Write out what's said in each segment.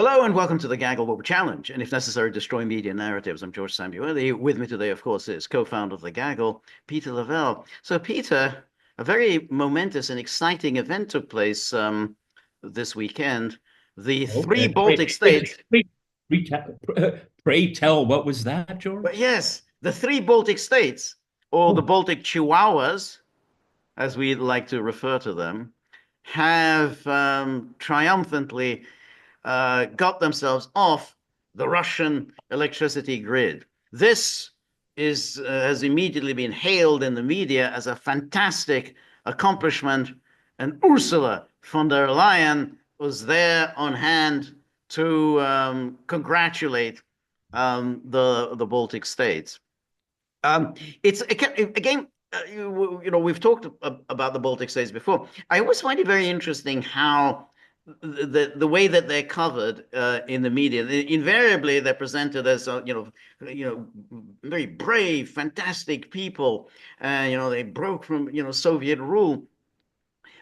Hello and welcome to the Gaggle Wobble Challenge, and if necessary, destroy media narratives. I'm George Samuely. With me today, of course, is co-founder of the Gaggle, Peter Lavelle. So, Peter, a very momentous and exciting event took place this weekend. The three Okay. Baltic states, Pray, pray tell, what was that, but George? yes, the three Baltic states, or the Oh, Baltic Chihuahuas, as we like to refer to them, have triumphantly got themselves off the Russian electricity grid. This has immediately been hailed in the media as a fantastic accomplishment, and Ursula von der Leyen was there on hand to congratulate the Baltic states. It's again, we've talked about the Baltic states before. I always find it very interesting how the way that they're covered in the media. Invariably, they're presented as very brave, fantastic people. They broke from Soviet rule,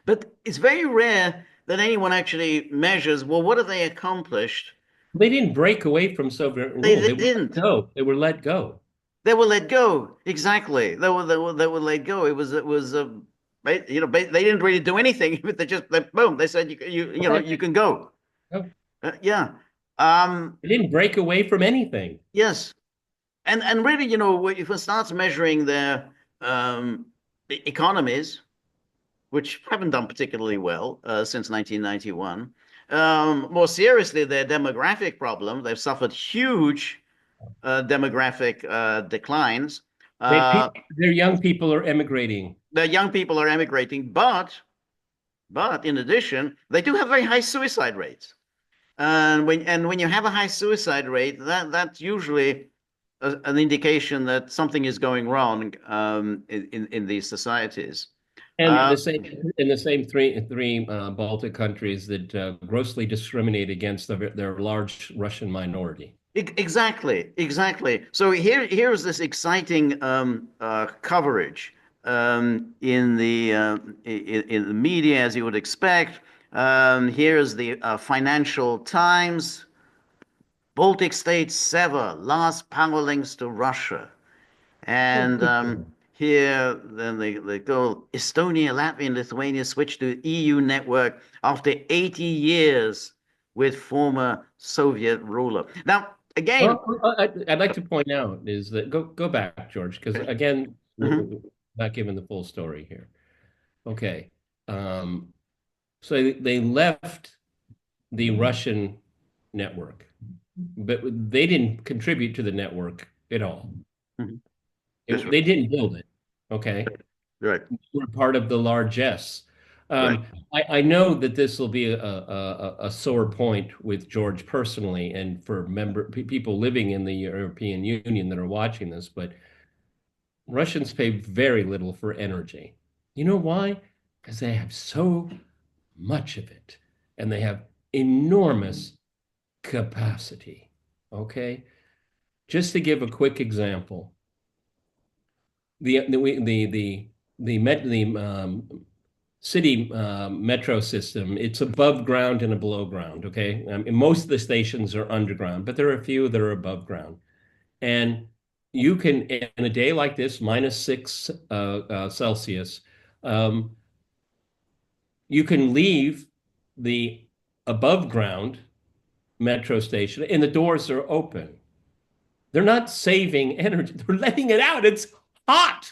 but it's very rare that anyone actually measures. Well, what have they accomplished? they didn't break away from Soviet They, rule. they They were let didn't. go. They were let go. They were let go. Exactly. They were let go. It was they didn't really do anything. Boom. They said you Okay. can go. No, Yeah. Um. they didn't break away from anything. Yes. And really, if one starts measuring their um economies, which haven't done particularly well since 1991, more seriously, their demographic problem. They've suffered huge demographic declines. Uh, Their young people are emigrating. the young people are emigrating, but in addition, they do have very high suicide rates. And when you have a high suicide rate, that's usually an indication that something is going wrong in these societies. And Uh, the same three Baltic countries that grossly discriminate against their large Russian minority. exactly, exactly. So here's this exciting coverage in the media, as you would expect. Here's the Financial Times. Baltic states sever last power links to Russia. Oh, And good for them. here, then they go Estonia, Latvia, and Lithuania switch to EU network after 80 years with former Soviet ruler. Now, again, Well, I'd like to point out is that go back, George, because again, mhm, we're not giving the full story here. Okay. Um, so they left the Russian network, but they didn't contribute to the network at all. mhm, that's right. They didn't build it. Okay. Right, We're part of the largesse. right. I know that this will be a sore point with George personally and for people living in the European Union that are watching this, but Russians pay very little for energy. You know why? Because they have so much of it and they have enormous capacity. Okay. Just to give a quick example, the city metro system, it's above ground and a below ground. Okay. And most of the stations are underground, but there are a few that are above ground. And you can, in a day like this, -6 Celsius, um, you can leave the above ground metro station and the doors are open. They're not saving energy, they're letting it out. It's hot.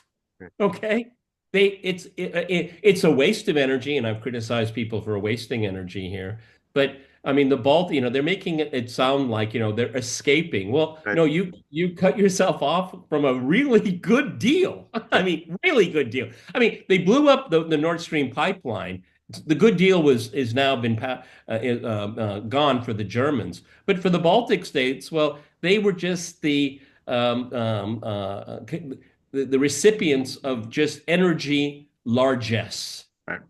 Okay. It's a waste of energy, and I've criticized people for wasting energy here. But I mean, the Baltic, they're making it sound like, they're escaping. Well, Right. no, you cut yourself off from a really good deal. I Yeah. mean, really good deal. I mean, they blew up the Nord Stream pipeline. The good deal is now been gone for the Germans, but for the Baltic states, well, they were just um, um, uh, the recipients of just energy largesse. Right.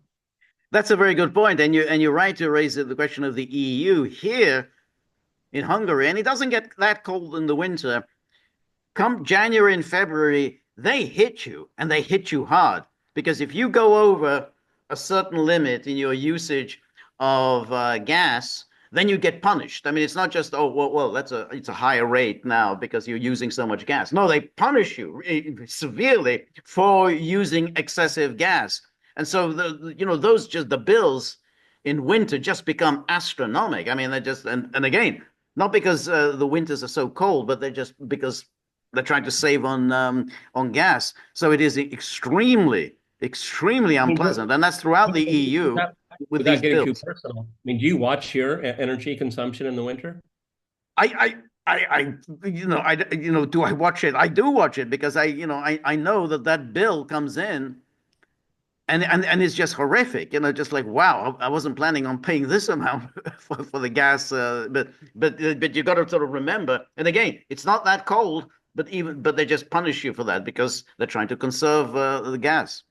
That's a very good point, and you're right to raise the question of the EU here in Hungary, and it doesn't get that cold in the winter. Come January and February, they hit you, and they hit you hard. Because if you go over a certain limit in your usage of gas, then you get punished. I mean, it's not just, oh, well, it's a higher rate now because you're using so much gas. No, they punish you severely for using excessive gas. And so those just the bills in winter just become astronomical. I mean, they just and again, not because the winters are so cold, but they're just because they're trying to save on gas. So it is extremely, extremely I mean, unpleasant, and that's throughout the EU without, with without these getting too bills. personal, I mean, do you watch your energy consumption in the winter? I, do I watch it? I do watch it because I know that bill comes in and it's just horrific. Just like, wow, I wasn't planning on paying this amount for the gas. But you got to sort of remember. And again, it's not that cold, but they just punish you for that because they're trying to conserve the gas.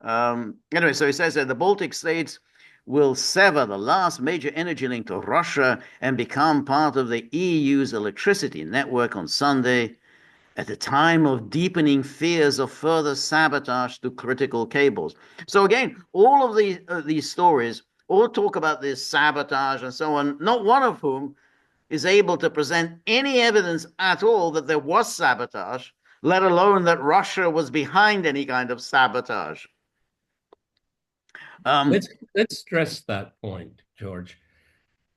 Anyway, so he says that the Baltic states will sever the last major energy link to Russia and become part of the EU's electricity network on Sunday at a time of deepening fears of further sabotage to critical cables. So again, all of these stories all talk about this sabotage and so on, not one of whom is able to present any evidence at all that there was sabotage, let alone that Russia was behind any kind of sabotage. Um, Let's stress that point, George.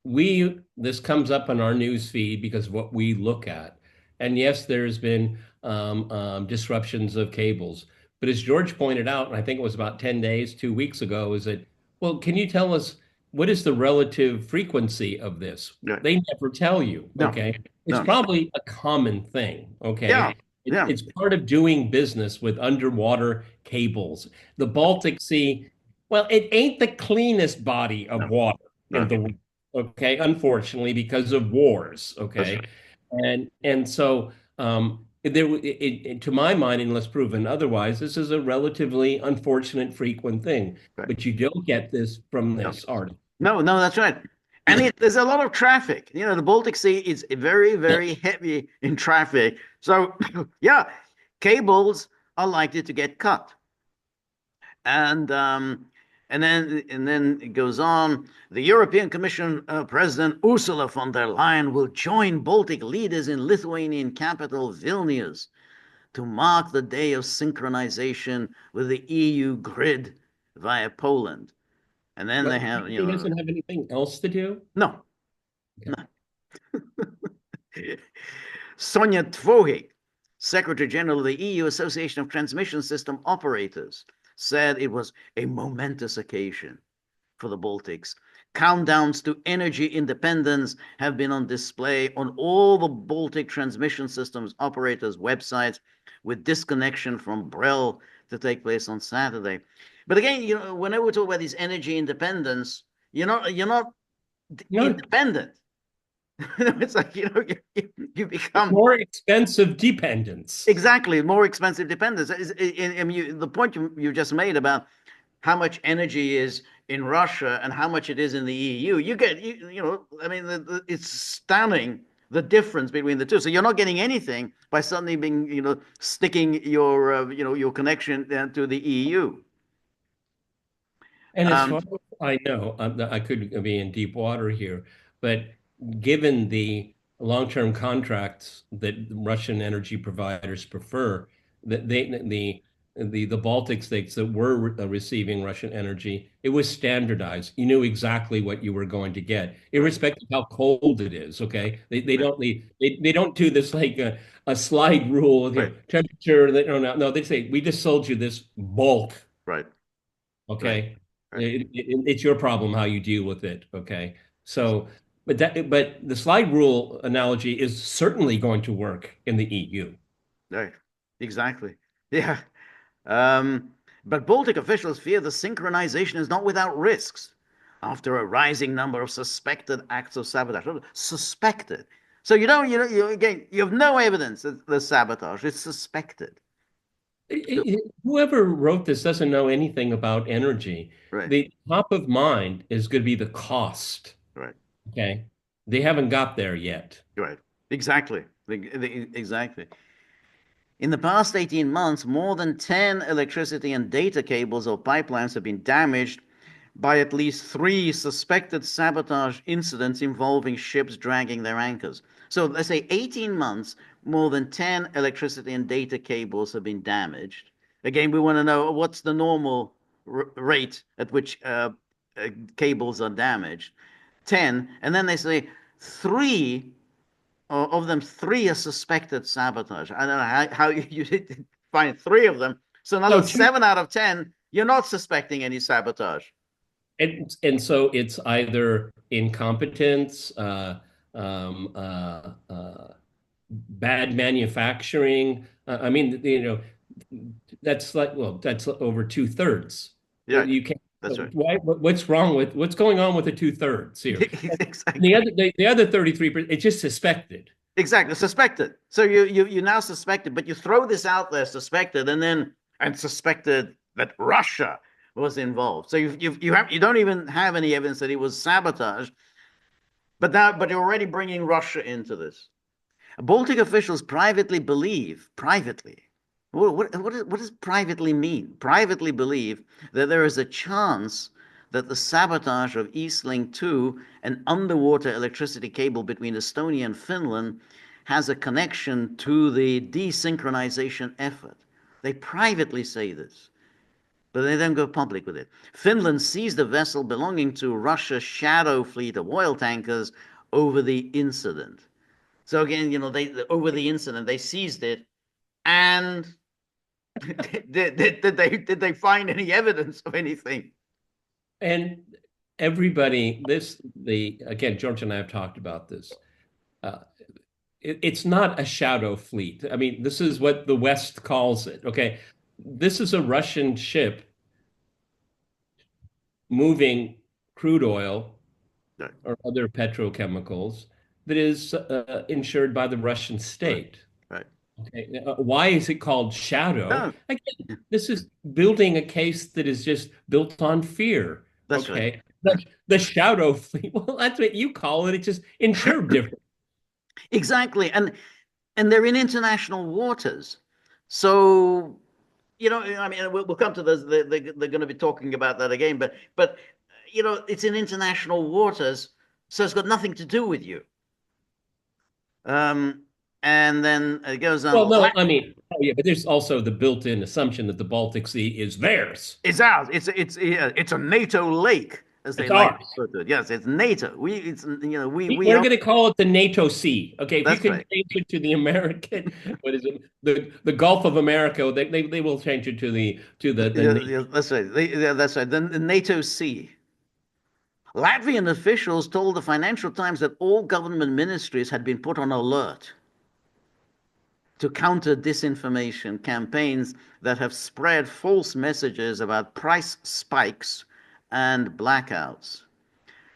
We this comes up on our news feed because of what we look at. And yes, there's been disruptions of cables. But as George pointed out, and I think it was about 10 days, 2 weeks ago, is that, well, can you tell us what is the relative frequency of this? yeah, They never tell you, no, okay? It's no, probably a common thing, yeah, okay? yeah, It's part of doing business with underwater cables. The Baltic Sea, well, it ain't the cleanest body of no, water in no, the world, okay, unfortunately, because of wars, that's okay, right, and so to my mind, unless proven otherwise, this is a relatively unfortunate, frequent thing. right, But you don't get this from no. this article. No, no, that's right. And there's a lot of traffic. The Baltic Sea is very, very heavy in traffic. So, yeah, cables are likely to get cut. And and then it goes on. The European Commission President Ursula von der Leyen will join Baltic leaders in Lithuanian capital Vilnius to mark the day of synchronization with the EU grid via Poland. And then What, they have, he doesn't have anything else to do? no, Okay. no. Sonia Tvohik, Secretary General of the EU Association of Transmission System Operators, said it was a momentous occasion for the Baltics. Countdowns to energy independence have been on display on all the Baltic transmission systems operators' websites, with disconnection from Brel to take place on Saturday. But again, whenever we talk about this energy independence, you're not No, independent. It's like you it's become more expensive dependence. exactly more expensive dependence. The point you just made about how much energy is in Russia and how much it is in the EU, I mean, it's stunning the difference between the two. So you're not getting anything by suddenly being, sticking your connection to the EU. And as Um, far as I know, I could be in deep water here, but given the long-term contracts that Russian energy providers prefer, that the Baltic states that were receiving Russian energy, it was standardized. You knew exactly what you were going to get, right, irrespective of how cold it is. Okay, they right, don't they don't do this like a slide rule, right, temperature. No, they say we just sold you this bulk. right, right, Okay. right. It's your problem how you deal with it. Okay. So, but the slide rule analogy is certainly going to work in the EU. Right. Exactly. Yeah. Um, but Baltic officials fear the synchronization is not without risks after a rising number of suspected acts of sabotage. Suspected. So again, you have no evidence that the sabotage. It's suspected. So, Whoever wrote this doesn't know anything about energy. right, The top of mind is going to be the cost. right, Okay. They haven't got there yet. right. Exactly. Exactly. In the past 18 months, more than 10 electricity and data cables or pipelines have been damaged, by at least three suspected sabotage incidents involving ships dragging their anchors. So let's say 18 months, more than 10 electricity and data cables have been damaged. Again, we want to know what's the normal rate at which cables are damaged. 10, and then they say three of them, three are suspected sabotage. I don't know how you find three of them. So in other So words, 7 out of 10, you're not suspecting any sabotage. and so it's either incompetence, bad manufacturing. I mean, that's like, well, that's over two-thirds. Yeah, You can't. that's right. What's wrong with what's going on with the two-thirds here? And Exactly. the other 33%, it's just suspected. Exactly. Suspected. So you now suspected, but you throw this out there, suspected, and suspected that Russia was involved. So you don't even have any evidence that it was sabotage, but you're already bringing Russia into this. Baltic officials privately, what does privately mean? Privately believe that there is a chance that the sabotage of East Link 2, an underwater electricity cable between Estonia and Finland, has a connection to the desynchronization effort. They privately say this, but they don't go public with it. Finland seized a vessel belonging to Russia's shadow fleet of oil tankers over the incident. So again, they over the incident they seized it, and did they find any evidence of anything? And everybody, the again, George and I have talked about this. Uh, it's not a shadow fleet. I mean, this is what the West calls it. Okay. This is a Russian ship moving crude oil Right, or other petrochemicals that is insured by the Russian right, state. right. Okay. Why is it called shadow? No, Again, this is building a case that is just built on fear. that's right. Okay. The shadow fleet, well, that's what you call it. It's just insured different. Exactly, and they're in international waters, so I mean, we'll come to this. They're going to be talking about that again, but it's in international waters, so it's got nothing to do with you. Um, and then it goes on. Well, no, I mean, oh, yeah, but there's also the built-in assumption that the Baltic Sea is theirs. It's ours. It's a NATO lake, as they It's like to ours. refer to it. Yes, it's NATO. We We're own. going to call it the NATO Sea. Okay, if you That's can right. change it to the American, what is it? The Gulf of America, they will change it to the Yeah, yeah, that's right. Yeah, that's right. Then the NATO Sea. Latvian officials told the Financial Times that all government ministries had been put on alert to counter disinformation campaigns that have spread false messages about price spikes and blackouts.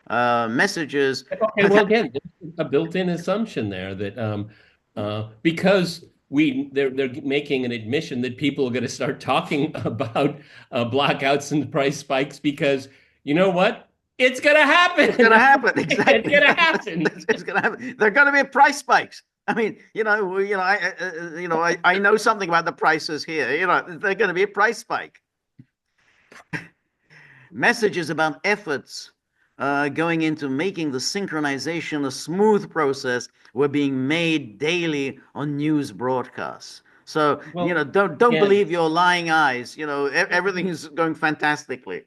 Messages Okay, have well, had. again, there's a built-in assumption there that because they're making an admission that people are going to start talking about blackouts and price spikes because you know what? It's going to It's going happen. to happen. It's Exactly. going to happen. It's going to happen. There are going to be price spikes. I mean, I know something about the prices here. They're going to be a price spike. Messages about efforts going into making the synchronization a smooth process were being made daily on news broadcasts. So, Well, don't again, believe your lying eyes. Everything is going fantastically.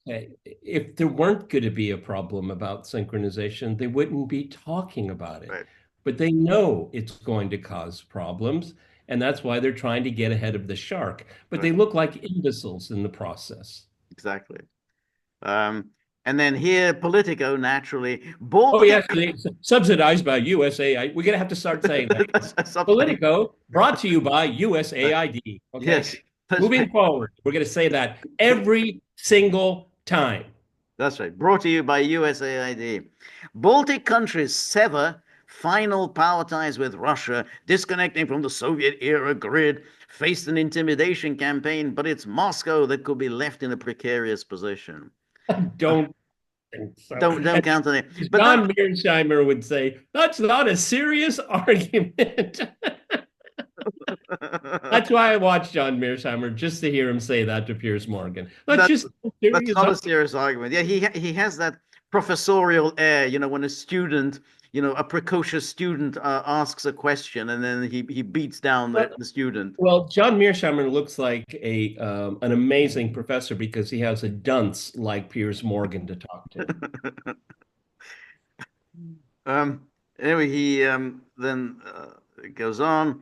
if there weren't going to be a problem about synchronization, they wouldn't be talking about it. Right, But they know it's going to cause problems, and that's why they're trying to get ahead of the shark. But right, they look like imbeciles in the process. exactly. Um, and then here, Politico, naturally, Oh, yes, Baltic. subsidized by USAID. We're going to have to start saying that. That's something. Politico, brought to you by USAID. Okay. Yes, that's Moving right. forward, we're going to say that every single time. That's right. Brought to you by USAID. Baltic countries sever final power ties with Russia, disconnecting from the Soviet era grid, faced an intimidation campaign, but it's Moscow that could be left in a precarious position. Uh, Don't think so. don't And count on it. as But John don't. Mearsheimer would say, that's not a serious argument. That's why I watched John Mearsheimer, just to hear him say that to Piers Morgan. Let's That's just that's serious. not a serious argument. Yeah, he has that professorial air, when a student, a precocious student asks a question and then he beats down the student. Well, John Mearsheimer looks like a an amazing professor because he has a dunce like Piers Morgan to talk to. Um, anyway, he then goes on.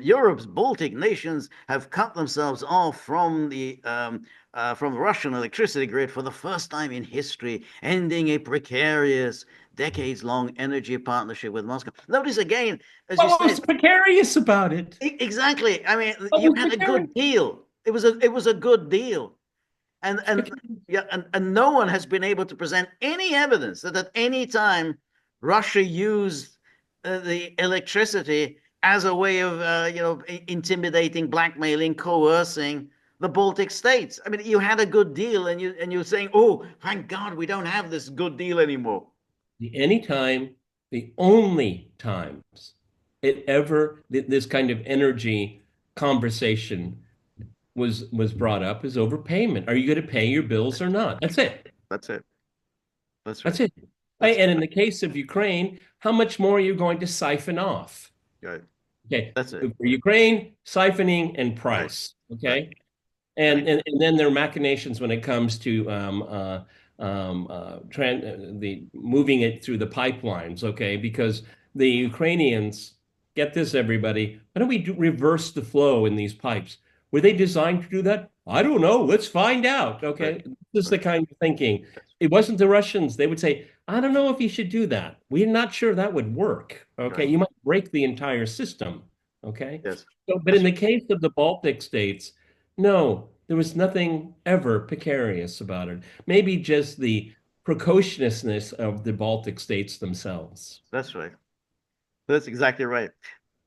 Europe's Baltic nations have cut themselves off from the Russian electricity grid for the first time in history, ending a precarious, decades-long energy partnership with Moscow. Notice again, as you What was said, precarious about it? exactly. I mean, What you was had a precarious? good deal. It was a good deal. And yeah, and no one has been able to present any evidence that at any time Russia used the electricity as a way of intimidating, blackmailing, coercing the Baltic states. I mean, you had a good deal, and you're saying, "Oh, thank God, we don't have this good deal anymore." The anytime, the only times it ever this kind of energy conversation was brought up is overpayment. Are you going to pay your bills or not? That's it. That's it. That's right. That's it. That's And in the case of Ukraine, how much more are you going to siphon off? right. Okay. That's it. For Ukraine, siphoning and Right. price. Right. Okay. Right. And then there are machinations when it comes to the moving it through the pipelines, okay? Because the Ukrainians, get this, everybody, why don't we reverse the flow in these pipes? Were they designed to do that? I don't know. Let's find out, Right. okay? This is Right. the kind of thinking. Yes. It wasn't the Russians. They would say, I don't know if you should do that. We're not sure that would work, okay? Right. You might break the entire system, okay? Yes. So, but in That's the right. case of the Baltic states, no, there was nothing ever precarious about it. Maybe just the precociousness of the Baltic states themselves. That's right. That's exactly right.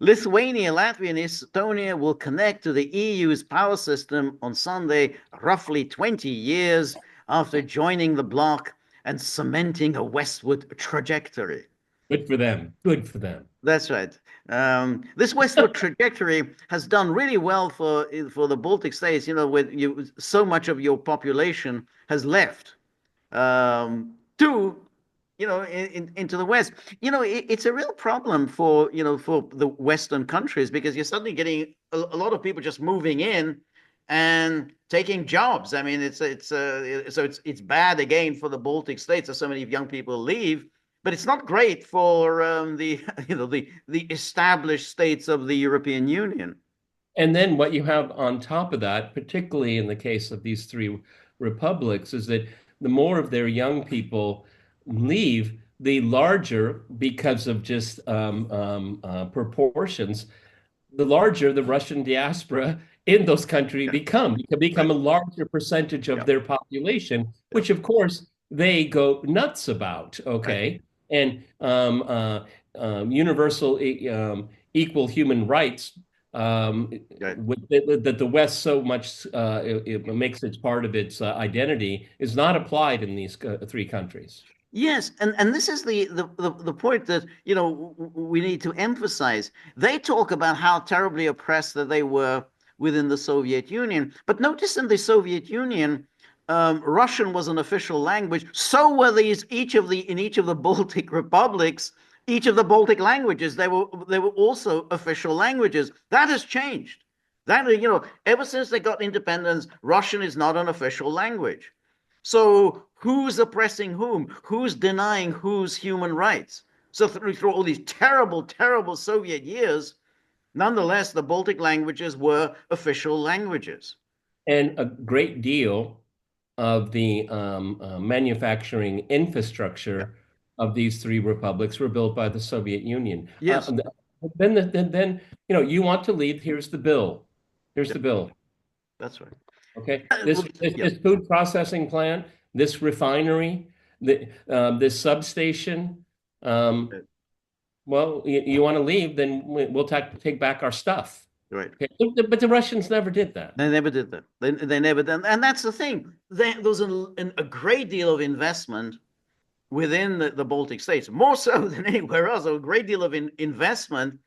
Lithuania, Latvia, and Estonia will connect to the EU's power system on Sunday, roughly 20 years after joining the bloc and cementing a westward trajectory. Good for them. Good for them. That's right. This westward trajectory has done really well for the Baltic states. With so much of your population has left to into the West. It's a real problem for the Western countries because you're suddenly getting a lot of people just moving in and taking jobs. I mean, it's bad again for the Baltic states. That so many young people leave, but it's not great for the the established states of the European Union. And then what you have on top of that, particularly in the case of these three republics, is that the more of their young people leave, the larger, because of just proportions, the larger the Russian diaspora in those countries Yeah, become. It can become right. a larger percentage of Yeah, their population, yeah, which of course they go nuts about. right, Okay, and universal equal human rights right. that the West so much it makes it part of its identity is not applied in these three countries. Yes, and this is the point that we need to emphasize. They talk about how terribly oppressed that they were within the Soviet Union, but notice in the Soviet Union, Russian was an official language. So were these in each of the Baltic republics, each of the Baltic languages. They were also official languages. That has changed. Ever since they got independence, Russian is not an official language. So who's oppressing whom? Who's denying whose human rights? So through all these terrible, terrible Soviet years, nonetheless, the Baltic languages were official languages. And a great deal of the manufacturing Yeah. infrastructure of these three republics were built by the Soviet Union. Yes. Then you want to leave. Here's the bill. Here's Yeah. the bill. That's right. Okay, Well, yeah. this food processing plant, this refinery, this substation. Um, well, you want to leave, then we'll take back our stuff. Right. Okay, but the Russians never did that. They never did that. They never did. And that's the thing. There was a great deal of investment within the Baltic states, more so than anywhere else. A great deal of investment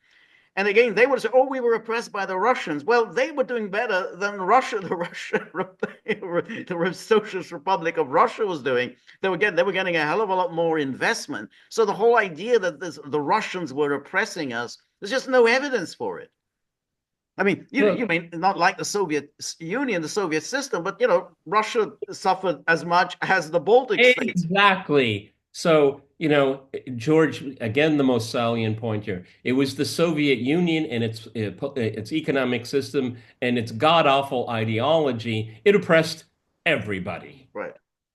And again, they would say, "Oh, we were oppressed by the Russians." Well, they were doing better than Russia, the Russia, the Socialist Republic of Russia was doing. They were getting a hell of a lot more investment. So the whole idea that the Russians were oppressing us, there's just no evidence for it. I mean, you Look, may not like the Soviet Union, the Soviet system, but Russia suffered as much as the Baltic states. exactly. So, George, again, the most salient point here. It was the Soviet Union and its economic system and its god-awful ideology. It oppressed everybody. Right.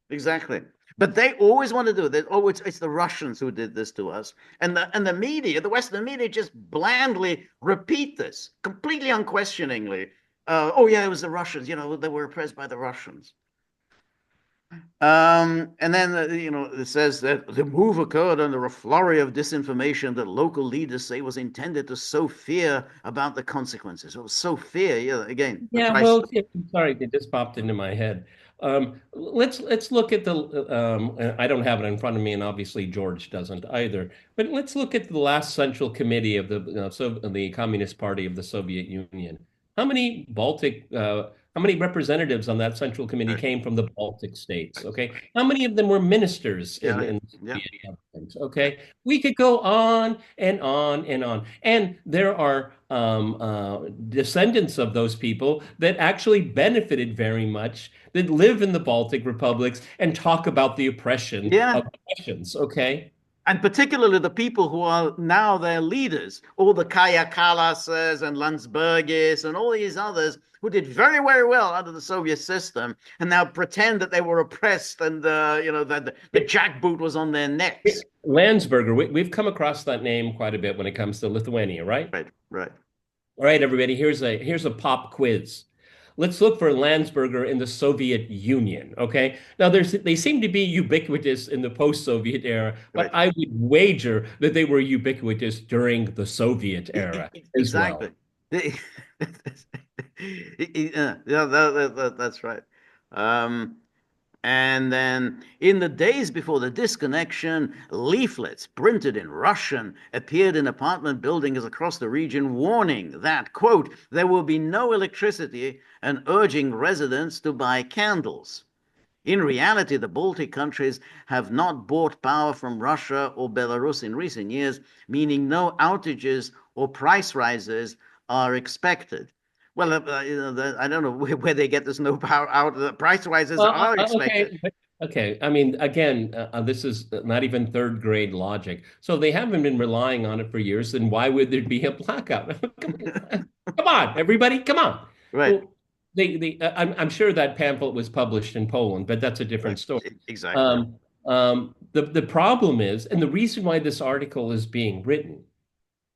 Exactly. But they always want to do that. Oh, it's the Russians who did this to us. And the media, the Western media, just blandly repeat this, completely unquestioningly. Oh yeah, it was the Russians. They were oppressed by the Russians. And then it says that the move occurred under a flurry of disinformation that local leaders say was intended to sow fear about the consequences. Or sow fear. Yeah, again, the Yeah, price. well, yeah, sorry, it just popped into my head. Let's look at the. I don't have it in front of me, and obviously George doesn't either. But let's look at the last Central Committee of the Communist Party of the Soviet Union. How many representatives on that Central Committee Right. came from the Baltic states? Okay, how many of them were ministers in Yeah. in Yeah. Soviet government? Yeah. Okay, we could go on and on and on. And there are descendants of those people that actually benefited very much, that live in the Baltic republics and talk about the oppression Yeah. of the Russians. Okay. And particularly the people who are now their leaders, all the Kaya Kalas's and Landsbergis and all these others who did very, very well under the Soviet system and now pretend that they were oppressed and that the jackboot was on their necks. Landsberger, we've come across that name quite a bit when it comes to Lithuania, right? Right, right. All right, everybody, here's a pop quiz. Let's look for Landsberger in the Soviet Union. Okay. Now they seem to be ubiquitous in the post-Soviet era, but Right. I would wager that they were ubiquitous during the Soviet era as Exactly. well. Yeah, that's right. Um, And then in the days before the disconnection, leaflets printed in Russian appeared in apartment buildings across the region warning that, quote, there will be no electricity and urging residents to buy candles. In reality, the Baltic countries have not bought power from Russia or Belarus in recent years, meaning no outages or price rises are expected. Well, I don't know where they get this no power out. The price rises Well, are expected. okay, okay. I mean, again, this is not even third grade logic. So they haven't been relying on it for years. Then why would there be a blackout? Come on, everybody, come on. Right, Well, I'm sure that pamphlet was published in Poland, but that's a right, different story. exactly. The problem is, and the reason why this article is being written,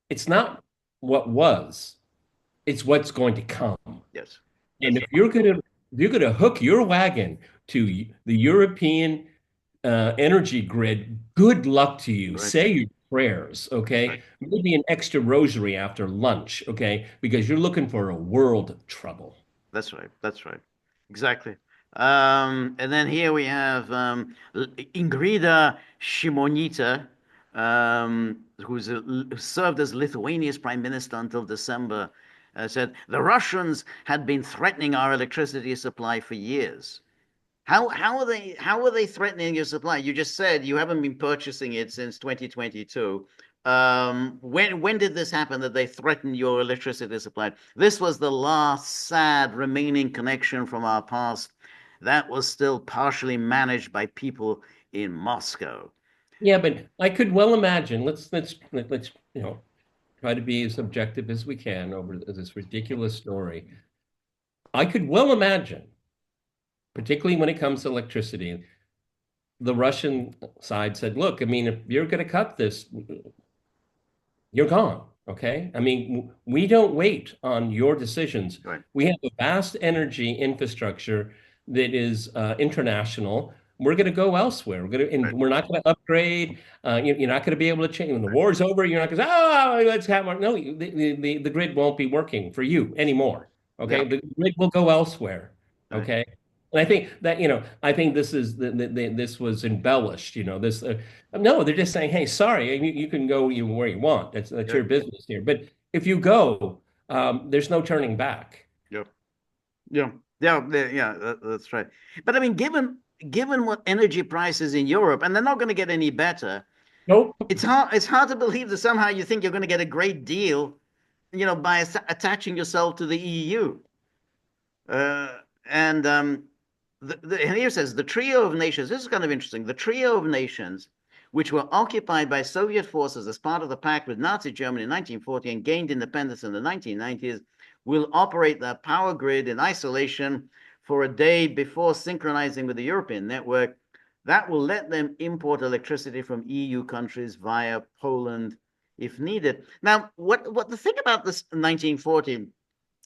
it's not what was, it's what's going to come. Yes, And yes, if you're gonna hook your wagon to the European energy grid, good luck to you. right, Say your prayers, right. okay? Maybe an extra rosary after lunch, okay? Because you're looking for a world of trouble. That's right. That's right. Exactly. And then here we have Ingrida Shimonita, who served as Lithuania's prime minister until December, said the Russians had been threatening our electricity supply for years. How are they threatening your supply? You just said you haven't been purchasing it since 2022. When did this happen that they threatened your electricity supply? This was the last sad remaining connection from our past that was still partially managed by people in Moscow. Yeah, but I could well imagine. Let's try to be as objective as we can over this ridiculous story. I could well imagine, particularly when it comes to electricity, the Russian side said, "Look, I mean, if you're going to cut this, you're gone. Okay. I mean, we don't wait on your decisions. Right, We have a vast energy infrastructure that is international. We're going to go elsewhere. And right, we're not going to upgrade. You're not going to be able to change when the war's over. You're not going to say, "Oh, let's have more." No, the grid won't be working for you anymore. yeah, Okay, the grid will go elsewhere. right, Okay, and I think that I think this is this was embellished. This no, they're just saying, "Hey, sorry, you can go where you want. That's right, your business here." But if you go, there's no turning back. Yeah. Yeah. Yeah. Yeah. That's right. But I mean, given what energy prices in Europe, and they're not going to get any better, Nope. it's hard to believe that somehow you think you're going to get a great deal, by attaching yourself to the EU. And and here it says the trio of nations. This is kind of interesting. The trio of nations, which were occupied by Soviet forces as part of the pact with Nazi Germany in 1940 and gained independence in the 1990s, will operate their power grid in isolation for a day before synchronizing with the European network. That will let them import electricity from EU countries via Poland if needed. Now, what the thing about this 1940,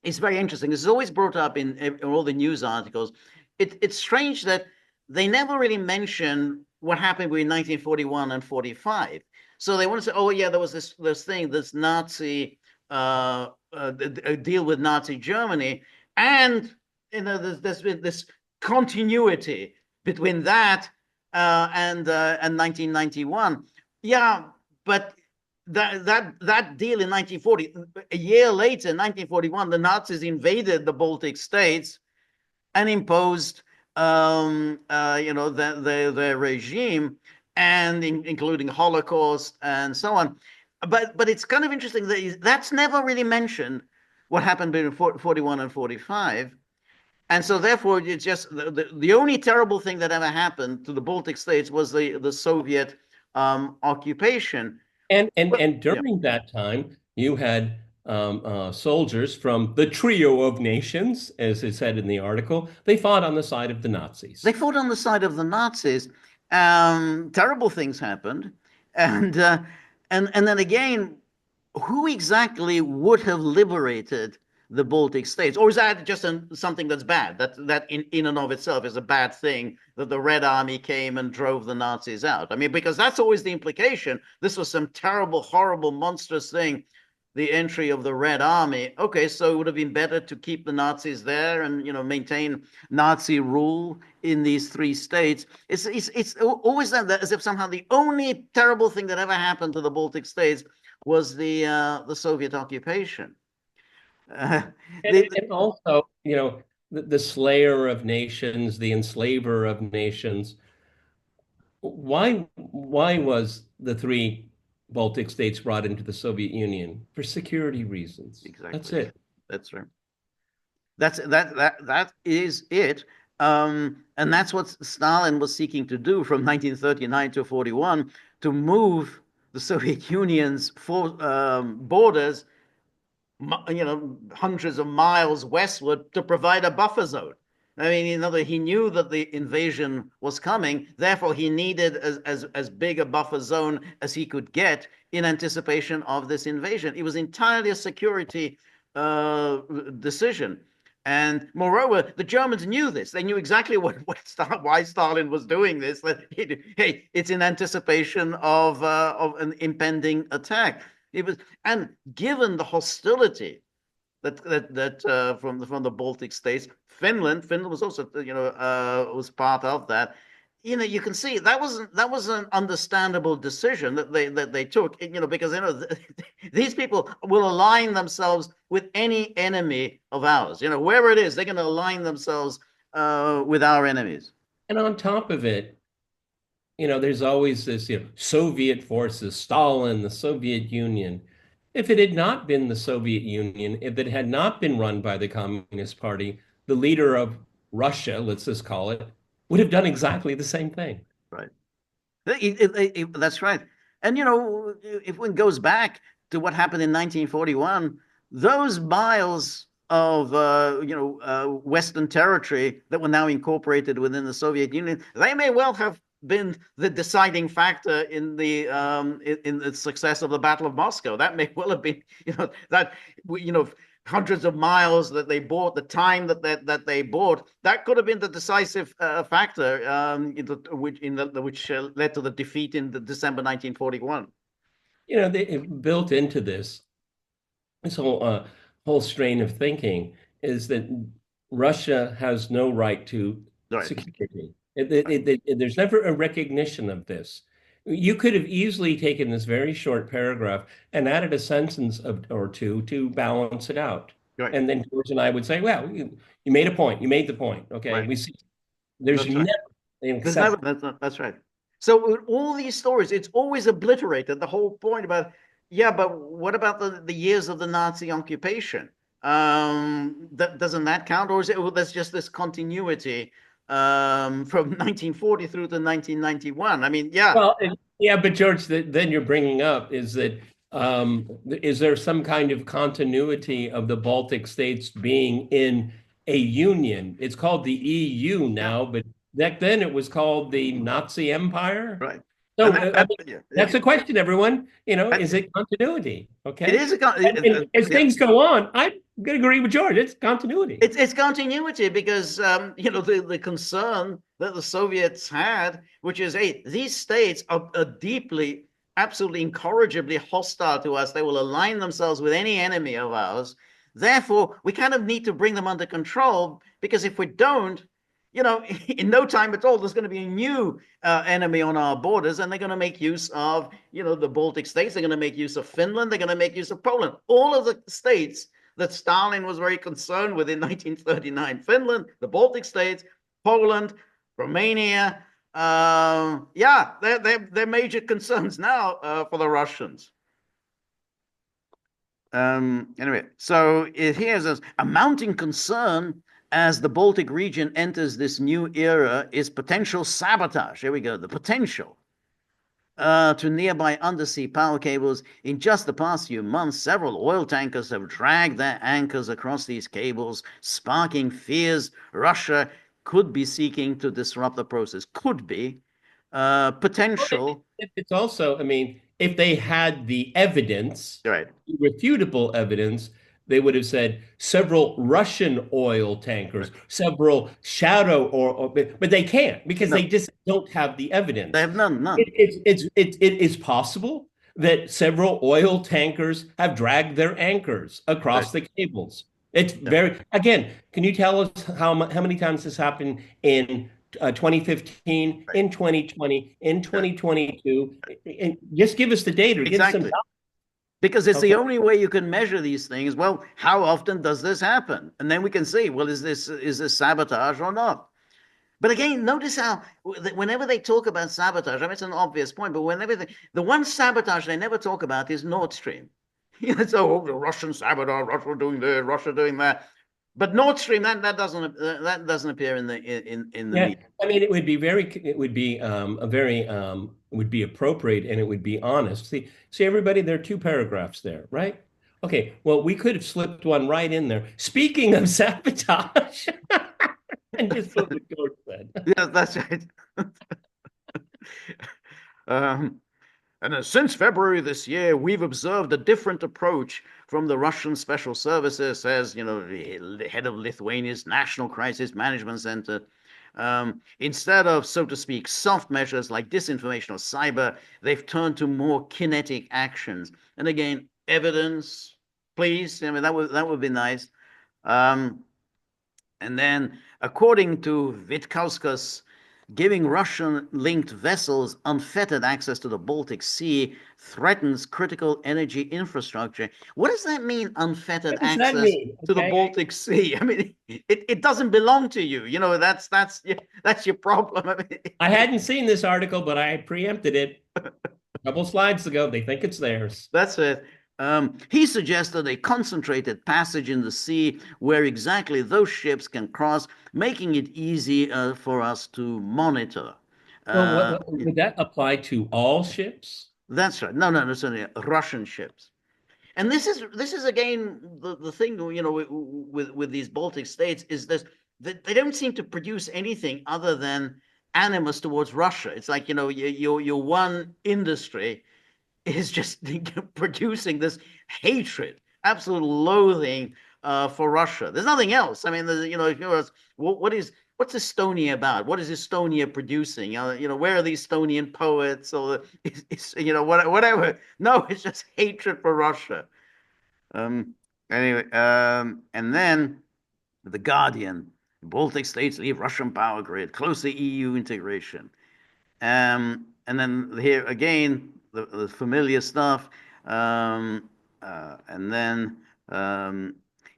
it's very interesting. This is always brought up in all the news articles. It's strange that they never really mention what happened between 1941 and 45. So they want to say, oh yeah, there was this thing, this Nazi deal with Nazi Germany, and there's been this continuity between that and 1991. Yeah, but that deal in 1940, a year later, 1941, the Nazis invaded the Baltic states and imposed, their regime, and including Holocaust and so on. But it's kind of interesting that that's never really mentioned. What happened between 41 and 45. And so, therefore, it's just the only terrible thing that ever happened to the Baltic states was the Soviet occupation. But And yeah, during that time, you had soldiers from the trio of nations, as it said in the article. They fought on the side of the they Nazis. fought on the side of the Nazis. Terrible things happened, and and then again, who exactly would have liberated the Baltic states, or is that just something that's bad? That in and of itself is a bad thing that the Red Army came and drove the Nazis out. I mean, because that's always the implication. This was some terrible, horrible, monstrous thing, the entry of the Red Army. Okay, so it would have been better to keep the Nazis there and maintain Nazi rule in these three states. It's always that as if somehow the only terrible thing that ever happened to the Baltic states was the Soviet occupation. Uh, And also, the slayer of nations, the enslaver of nations. Why was the three Baltic states brought into the Soviet Union? For security reasons. That's exactly. it. That's right. That is it. And that's what Stalin was seeking to do from 1939 to 41, to move the Soviet Union's borders, hundreds of miles westward to provide a buffer zone. I mean, he knew that the invasion was coming. Therefore, he needed as big a buffer zone as he could get in anticipation of this invasion. It was entirely a security decision. And moreover, the Germans knew this. They knew exactly why Stalin was doing this. Hey, it's in anticipation of an impending attack. It was, and given the hostility from the Baltic states, Finland was also was part of that. You can see that was an understandable decision that they took. Because these people will align themselves with any enemy of ours. Wherever it is, they're going to align themselves with our enemies. And on top of it, there's always this, Soviet forces, Stalin, the Soviet Union. If it had not been the Soviet Union, if it had not been run by the Communist Party, the leader of Russia, let's just call it, would have done exactly the same thing. Right. That's right. And if one goes back to what happened in 1941, those miles of Western territory that were now incorporated within the Soviet Union, they may well have been the deciding factor in the success of the Battle of Moscow. That may well have been, that you know hundreds of miles that they bought, the time that they bought, that could have been the decisive factor, which led to the defeat in December 1941. They built into this whole strain of thinking is that Russia has no right to Right. security. Right. There's never a recognition of this. You could have easily taken this very short paragraph and added a sentence or two to balance it out. Right, And then George and I would say, well, you made a point. You made the point. Okay. right. We see there's That's right. never an There's never, excessive. that's right. So with all these stories, it's always obliterated. The whole point about, yeah, but what about the years of the Nazi occupation? Doesn't that count? Or is it, well, there's just this continuity from 1940 through to 1991? I mean, yeah, Well, yeah, but George, then you're bringing up is there some kind of continuity of the Baltic states being in a union? It's called the EU yeah, now, but back then it was called the Nazi Empire. right. And So, that, I that mean, yeah, that's the question, everyone. Is it, it continuity? it Okay. is a, And as yeah. things go on, I'm going to agree with George. It's continuity. It's continuity because the concern that the Soviets had, which is, hey, these states are deeply, absolutely incorrigibly hostile to us. They will align themselves with any enemy of ours. Therefore, we kind of need to bring them under control because if we don't, in no time at all, there's going to be a new enemy on our borders, and they're going to make use of, the Baltic states. They're going to make use of Finland. They're going to make use of Poland. All of the states that Stalin was very concerned with in 1939. Finland, the Baltic states, Poland, Romania. Yeah, they're major concerns now for the Russians. Anyway, so here's a mounting concern as the Baltic region enters this new era is potential sabotage. Here we go, the potential to nearby undersea power cables. In just the past few months, several oil tankers have dragged their anchors across these cables, sparking fears Russia could be seeking to disrupt the process. Could be. Well, Potential. it's also, I mean, if they had the evidence, Right. irrefutable evidence, they would have said several Russian oil Right. tankers, several but they can't because they No, just don't have the they evidence. have none. It is possible that several oil tankers have dragged their anchors Right. across the cables. It's Yeah. very, again, can you tell us how many times this happened in 2015, Right. in 2020, in Right. 2022? And just give us the data, give us some, Exactly. Because it's the okay? only way you can measure these things. Well, how often does this happen? And then we can see, well, is this sabotage or not? But again, notice how whenever they talk about sabotage, I mean, it's an obvious point, but whenever the one sabotage they never talk about is Nord Stream. So the Russian sabotage, Russia doing this, Russia doing that. But Nord Stream, that doesn't appear in the Yeah, media. I mean, it would be a very, it would be appropriate and it would be honest. See, everybody, there are two paragraphs there, right? Okay, well, we could have slipped one right in there. Speaking of sabotage, and just put what George said. Yes, that's right. um, And since February this year, we've observed a different approach from the Russian special services, says, the head of Lithuania's National Crisis Management Center. Instead of, so to speak, soft measures like disinformation or cyber, they've turned to more kinetic actions. And again, evidence, please. I mean, that would be nice. Um, and then, according to Vitkauskas, giving Russian-linked vessels unfettered access to the Baltic Sea threatens critical energy infrastructure. What does that mean, unfettered What does that access mean? to the Okay, Baltic Sea? I mean, it doesn't belong to you. That's your problem. I mean, I hadn't seen this article, but I preempted it a couple slides ago. They think it's theirs. that's it. He suggested a concentrated passage in the sea where exactly those ships can cross, making it easy for us to monitor. Well, Uh, would that apply to all ships? that's right. No, no, no, sorry, Russian ships. And this is again the thing, with these Baltic states is this, that they don't seem to produce anything other than animus towards Russia. It's like, your one industry is just producing this hatred, absolute loathing for Russia. There's nothing else. I mean, if you ask, what's Estonia about? What is Estonia producing? Where are the Estonian poets or whatever? No, it's just hatred for Russia. Um, anyway, and then the Guardian, Baltic states leave Russian power grid, closer EU integration. and then here again, the familiar stuff. And then um,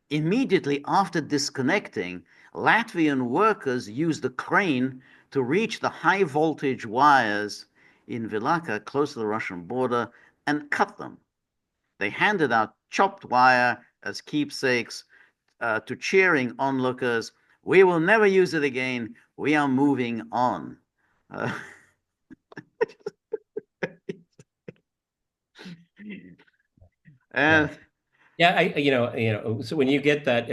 immediately after disconnecting, Latvian workers used a crane to reach the high voltage wires in Vilaka, close to the Russian border, and cut them. They handed out chopped wire as keepsakes to cheering onlookers. We will never use it again. We are moving on. Uh, Yeah. and Yeah, so when you get that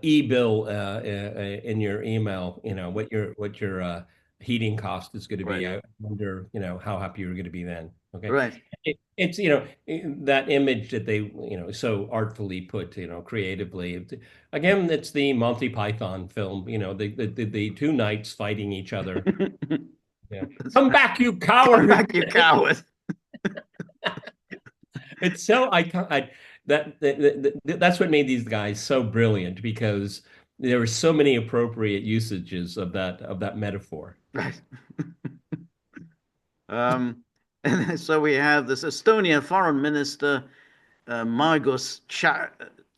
e-bill in your email, what your heating cost is going to right, be. I wonder, how happy you're going to be then. Okay, right. it's that image that they so artfully put, creatively. Again, it's the Monty Python film. The two knights fighting each other. Yeah, come Right. back, you Come coward! back, you coward. It's so iconic. That's what made these guys so brilliant because there were so many appropriate usages of that metaphor. Right. Um, and so we have this Estonian foreign minister, Margus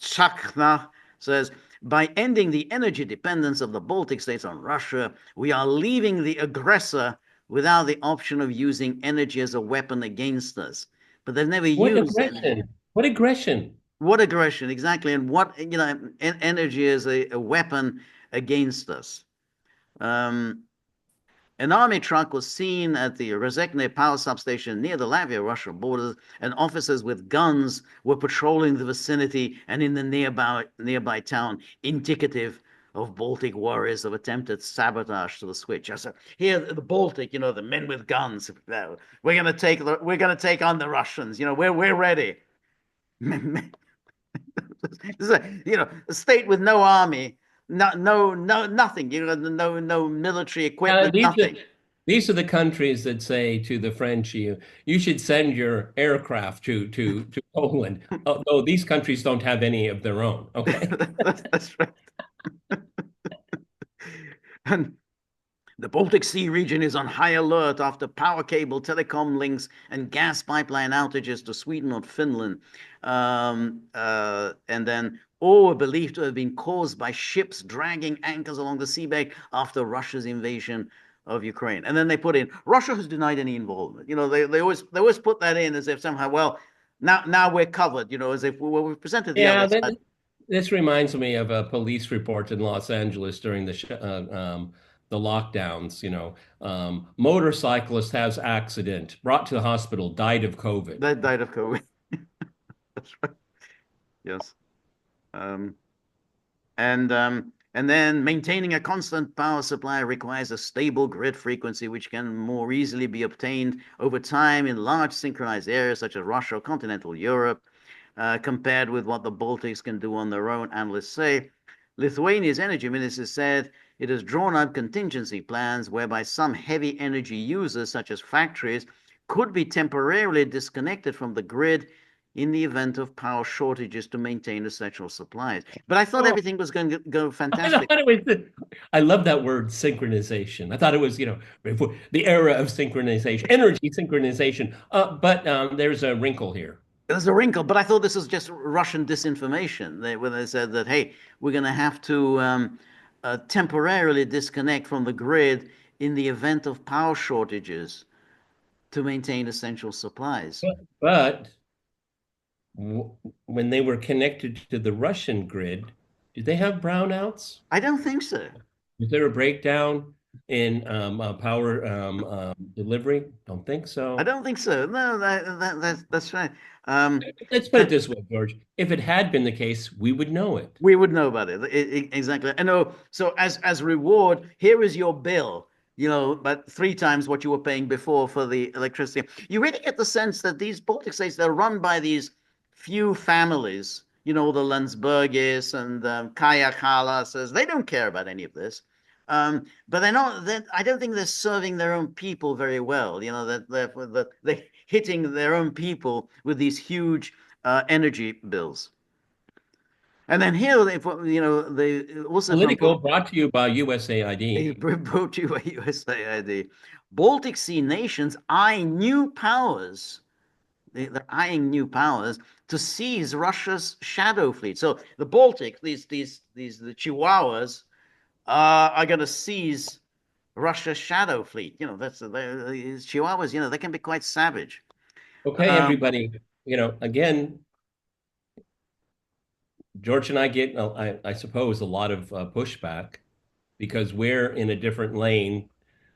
Chakna, says, by ending the energy dependence of the Baltic states on Russia, we are leaving the aggressor without the option of using energy as a weapon against us. But they've never What used energy. aggression! What aggression! What aggression, exactly, and what energy as a weapon against us. Um, An army truck was seen at the Rezekne power substation near the Latvia-Russia border, and officers with guns were patrolling the vicinity and in the nearby town, indicative of Baltic warriors of attempted sabotage to the switch. So here, the Baltic, the men with guns. We're gonna take on the Russians. We're ready. A state with no army, no, nothing. No military Uh, equipment, these are nothing. these are the countries that say to the French, you should send your aircraft to Poland. Oh, no, these countries don't have any of their own. Okay. That's right. And the Baltic Sea region is on high alert after power cable, telecom links, and gas pipeline outages to Sweden or Finland. And then all were believed to have been caused by ships dragging anchors along the seabed after Russia's invasion of Ukraine. And then they put in Russia has denied any involvement. They always put that in as if somehow, well, now we're covered. As if we presented the Yeah, other side. this reminds me of a police report in Los Angeles during the lockdowns. Motorcyclist has accident, brought to the hospital, died of COVID. They died of COVID. That's right. Yes. Um, and then maintaining a constant power supply requires a stable grid frequency, which can more easily be obtained over time in large synchronized areas such as Russia or continental Europe, compared with what the Baltics can do on their own. Analysts say Lithuania's energy minister said it has drawn up contingency plans whereby some heavy energy users, such as factories, could be temporarily disconnected from the grid in the event of power shortages to maintain essential supplies. But I thought Oh, everything was going to go I fantastic. thought it was. I love that word synchronization. I thought it was, the era of synchronization, energy synchronization. But there's a wrinkle here. There's a wrinkle, but I thought this was just Russian disinformation. When they said that, hey, we're going to have to temporarily disconnect from the grid in the event of power shortages to maintain essential supplies. But when they were connected to the Russian grid, did they have brownouts? I don't think so. Was there a breakdown in power delivery? Don't think I so. don't think so. No, that's right. Um, Let's put it this way, George. If it had been the case, we would know it. we would know about it. Exactly. I know. So as reward, here is your bill. But three times what you were paying before for the electricity. You really get the sense that these Baltic states, they're run by these few families. The Landsbergis and Kaya Kalasas. They don't care about any of this. But they're not. I don't think they're serving their own people very well. They're hitting their own people with these huge energy bills. And then here, they also from Political brought to you by USAID. brought you a USAID. Baltic Sea nations eyeing new powers. They're eyeing new powers to seize Russia's shadow fleet. So the Baltic, the Chihuahuas, are going to seize Russia's shadow fleet. These Chihuahuas. They can be quite savage. Okay, Um, everybody, again, George and I get, I suppose, a lot of pushback because we're in a different lane.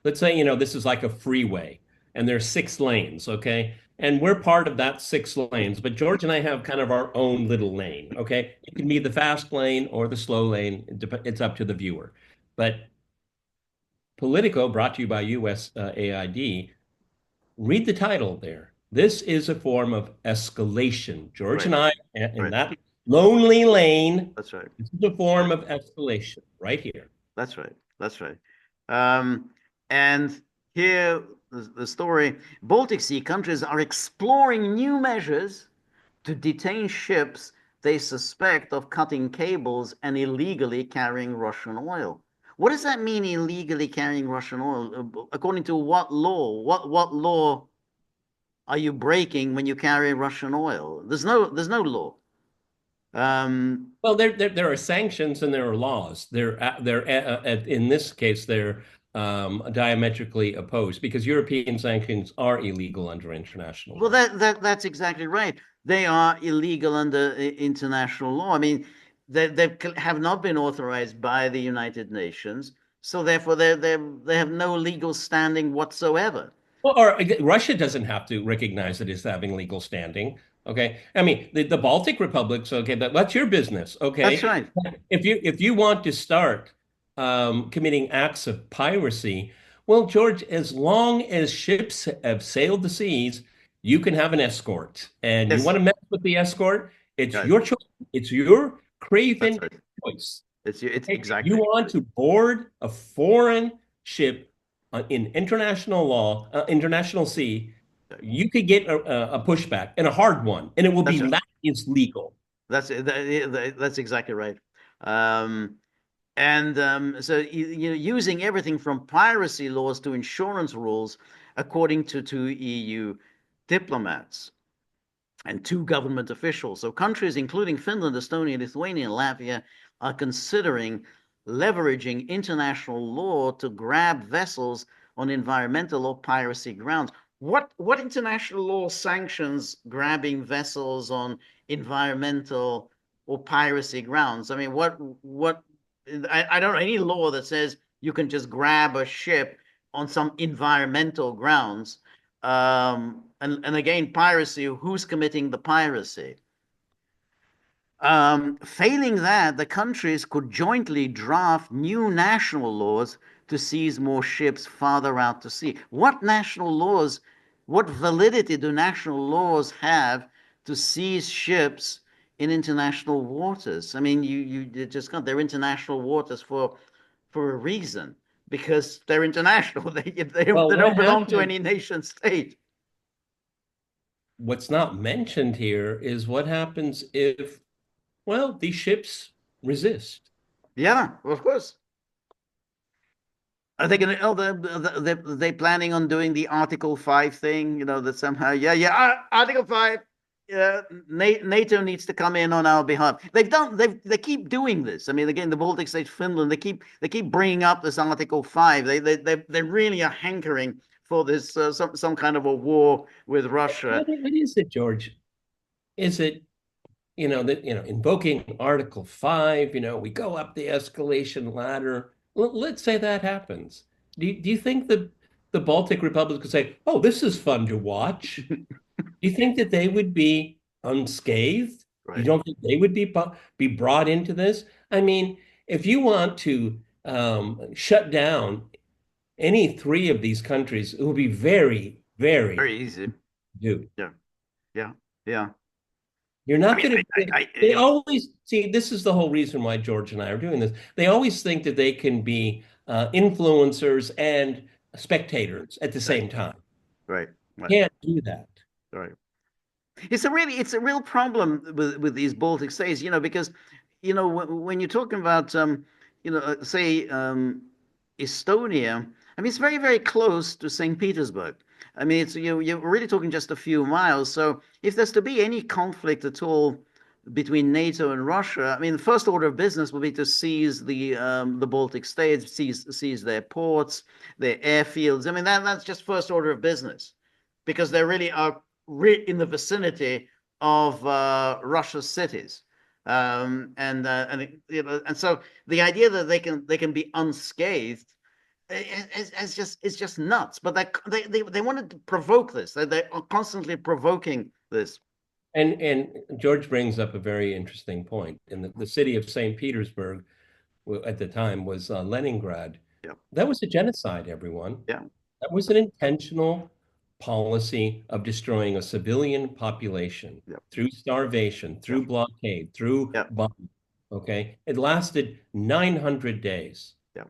Let's say, this is like a freeway and there's 6 lanes, okay? And we're part of that 6 lanes, but George and I have kind of our own little lane, okay? It can be the fast lane or the slow lane. It's up to the viewer. But Politico, brought to you by USAID, read the title there. This is a form of escalation. George right, and I, in right. that lonely lane, That's right. this is a That's form right. of escalation right here. That's right. That's right. Um, and here, the story: Baltic Sea countries are exploring new measures to detain ships they suspect of cutting cables and illegally carrying Russian oil. What does that mean, illegally carrying Russian oil? According to what law? What law are you breaking when you carry Russian oil? There's no law. Um, Well, there are sanctions and there are laws. In this case, they're diametrically opposed because European sanctions are illegal under international well, law. that's exactly right. They are illegal under international law. I mean, they have not been authorized by the United Nations, so therefore they have no legal standing whatsoever. Well, or Russia doesn't have to recognize it as having legal standing. Okay, I mean the Baltic republics. Okay, that's your business. That's Okay, right. if you want to start committing acts of piracy, well, George, as long as ships have sailed the seas, you can have an escort, and you Yes. want to mess with the escort, it's Right. your choice. It's your That's craven right. choice. It's Okay, if you exactly want to board a foreign ship in international law, international sea, right. you could get a pushback and a hard one, and it will be That's right. that is legal. That's exactly right. Um, and so using everything from piracy laws to insurance rules, according to two EU diplomats and two government officials. So countries including Finland, Estonia, Lithuania, and Latvia are considering leveraging international law to grab vessels on environmental or piracy grounds. What international law sanctions grabbing vessels on environmental or piracy grounds? I mean, what I don't know any law that says you can just grab a ship on some environmental grounds. And again, piracy, who's committing the piracy? Failing that, the countries could jointly draft new national laws to seize more ships farther out to sea. What national laws, what validity do national laws have to seize ships in international waters? I mean, you just can't. They're international waters for a reason because they're international. Well, They what don't belong to happened? any nation state. What's not mentioned here is what happens if, well, these ships resist. Yeah, of course. Are they going to? Oh, they planning on doing the Article 5 thing. That somehow, yeah. Article 5. Yeah, NATO needs to come in on our behalf. They keep doing this. I mean, again, the Baltic states, Finland, they keep bringing up this Article 5. They really are hankering for this some kind of a war with Russia. What is it, George? Is it that invoking Article 5, we go up the escalation ladder. Let's say that happens. Do you think the Baltic republics could say, "Oh, this is fun to watch"? Do you think that they would be unscathed? You Right. don't think they would be brought into this? I mean, if you want to shut down any 3 of these countries, it will be very, very Very easy. do. Yeah. Yeah. Yeah. You're I not mean, going to. They always see. This is the whole reason why George and I are doing this. They always think that they can be influencers and spectators at the right. same time. Right. Right. Can't do that. Right. It's a real problem with these Baltic states, because when you're talking about say Estonia. I mean, it's very, very close to St. Petersburg. I mean, you're really talking just a few miles. So if there's to be any conflict at all between NATO and Russia, I mean, the first order of business will be to seize the Baltic states, seize their ports, their airfields. I mean, that's just first order of business, because they really are in the vicinity of Russia's cities. And so the idea that they can be unscathed is just nuts. But they wanted to provoke this. They are constantly provoking this. And George brings up a very interesting point. In the city of St. Petersburg at the time was Leningrad. Yeah, That was a genocide, everyone. yeah, That was an intentional policy of destroying a civilian population yeah, through starvation, yeah, through blockade, through yeah, bombing. Okay. It lasted 900 days. yeah.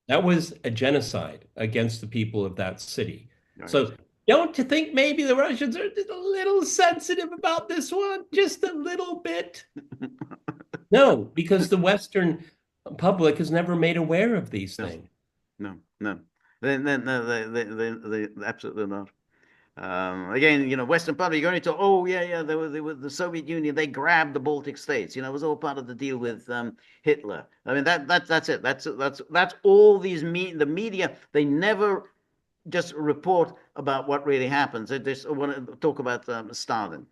That was a genocide against the people of that city. Oh, yes. So don't you think maybe the Russians are just a little sensitive about this one? Just a little bit? No, because the Western public is never made aware of these Yes. things. No, no. No, they absolutely not. Again, Western part, you're going to, oh, yeah, yeah, they were the Soviet Union, they grabbed the Baltic states. It was all part of the deal with Hitler. I mean, that's it. That's all the media, they never just report about what really happens. They just want to talk about Stalin.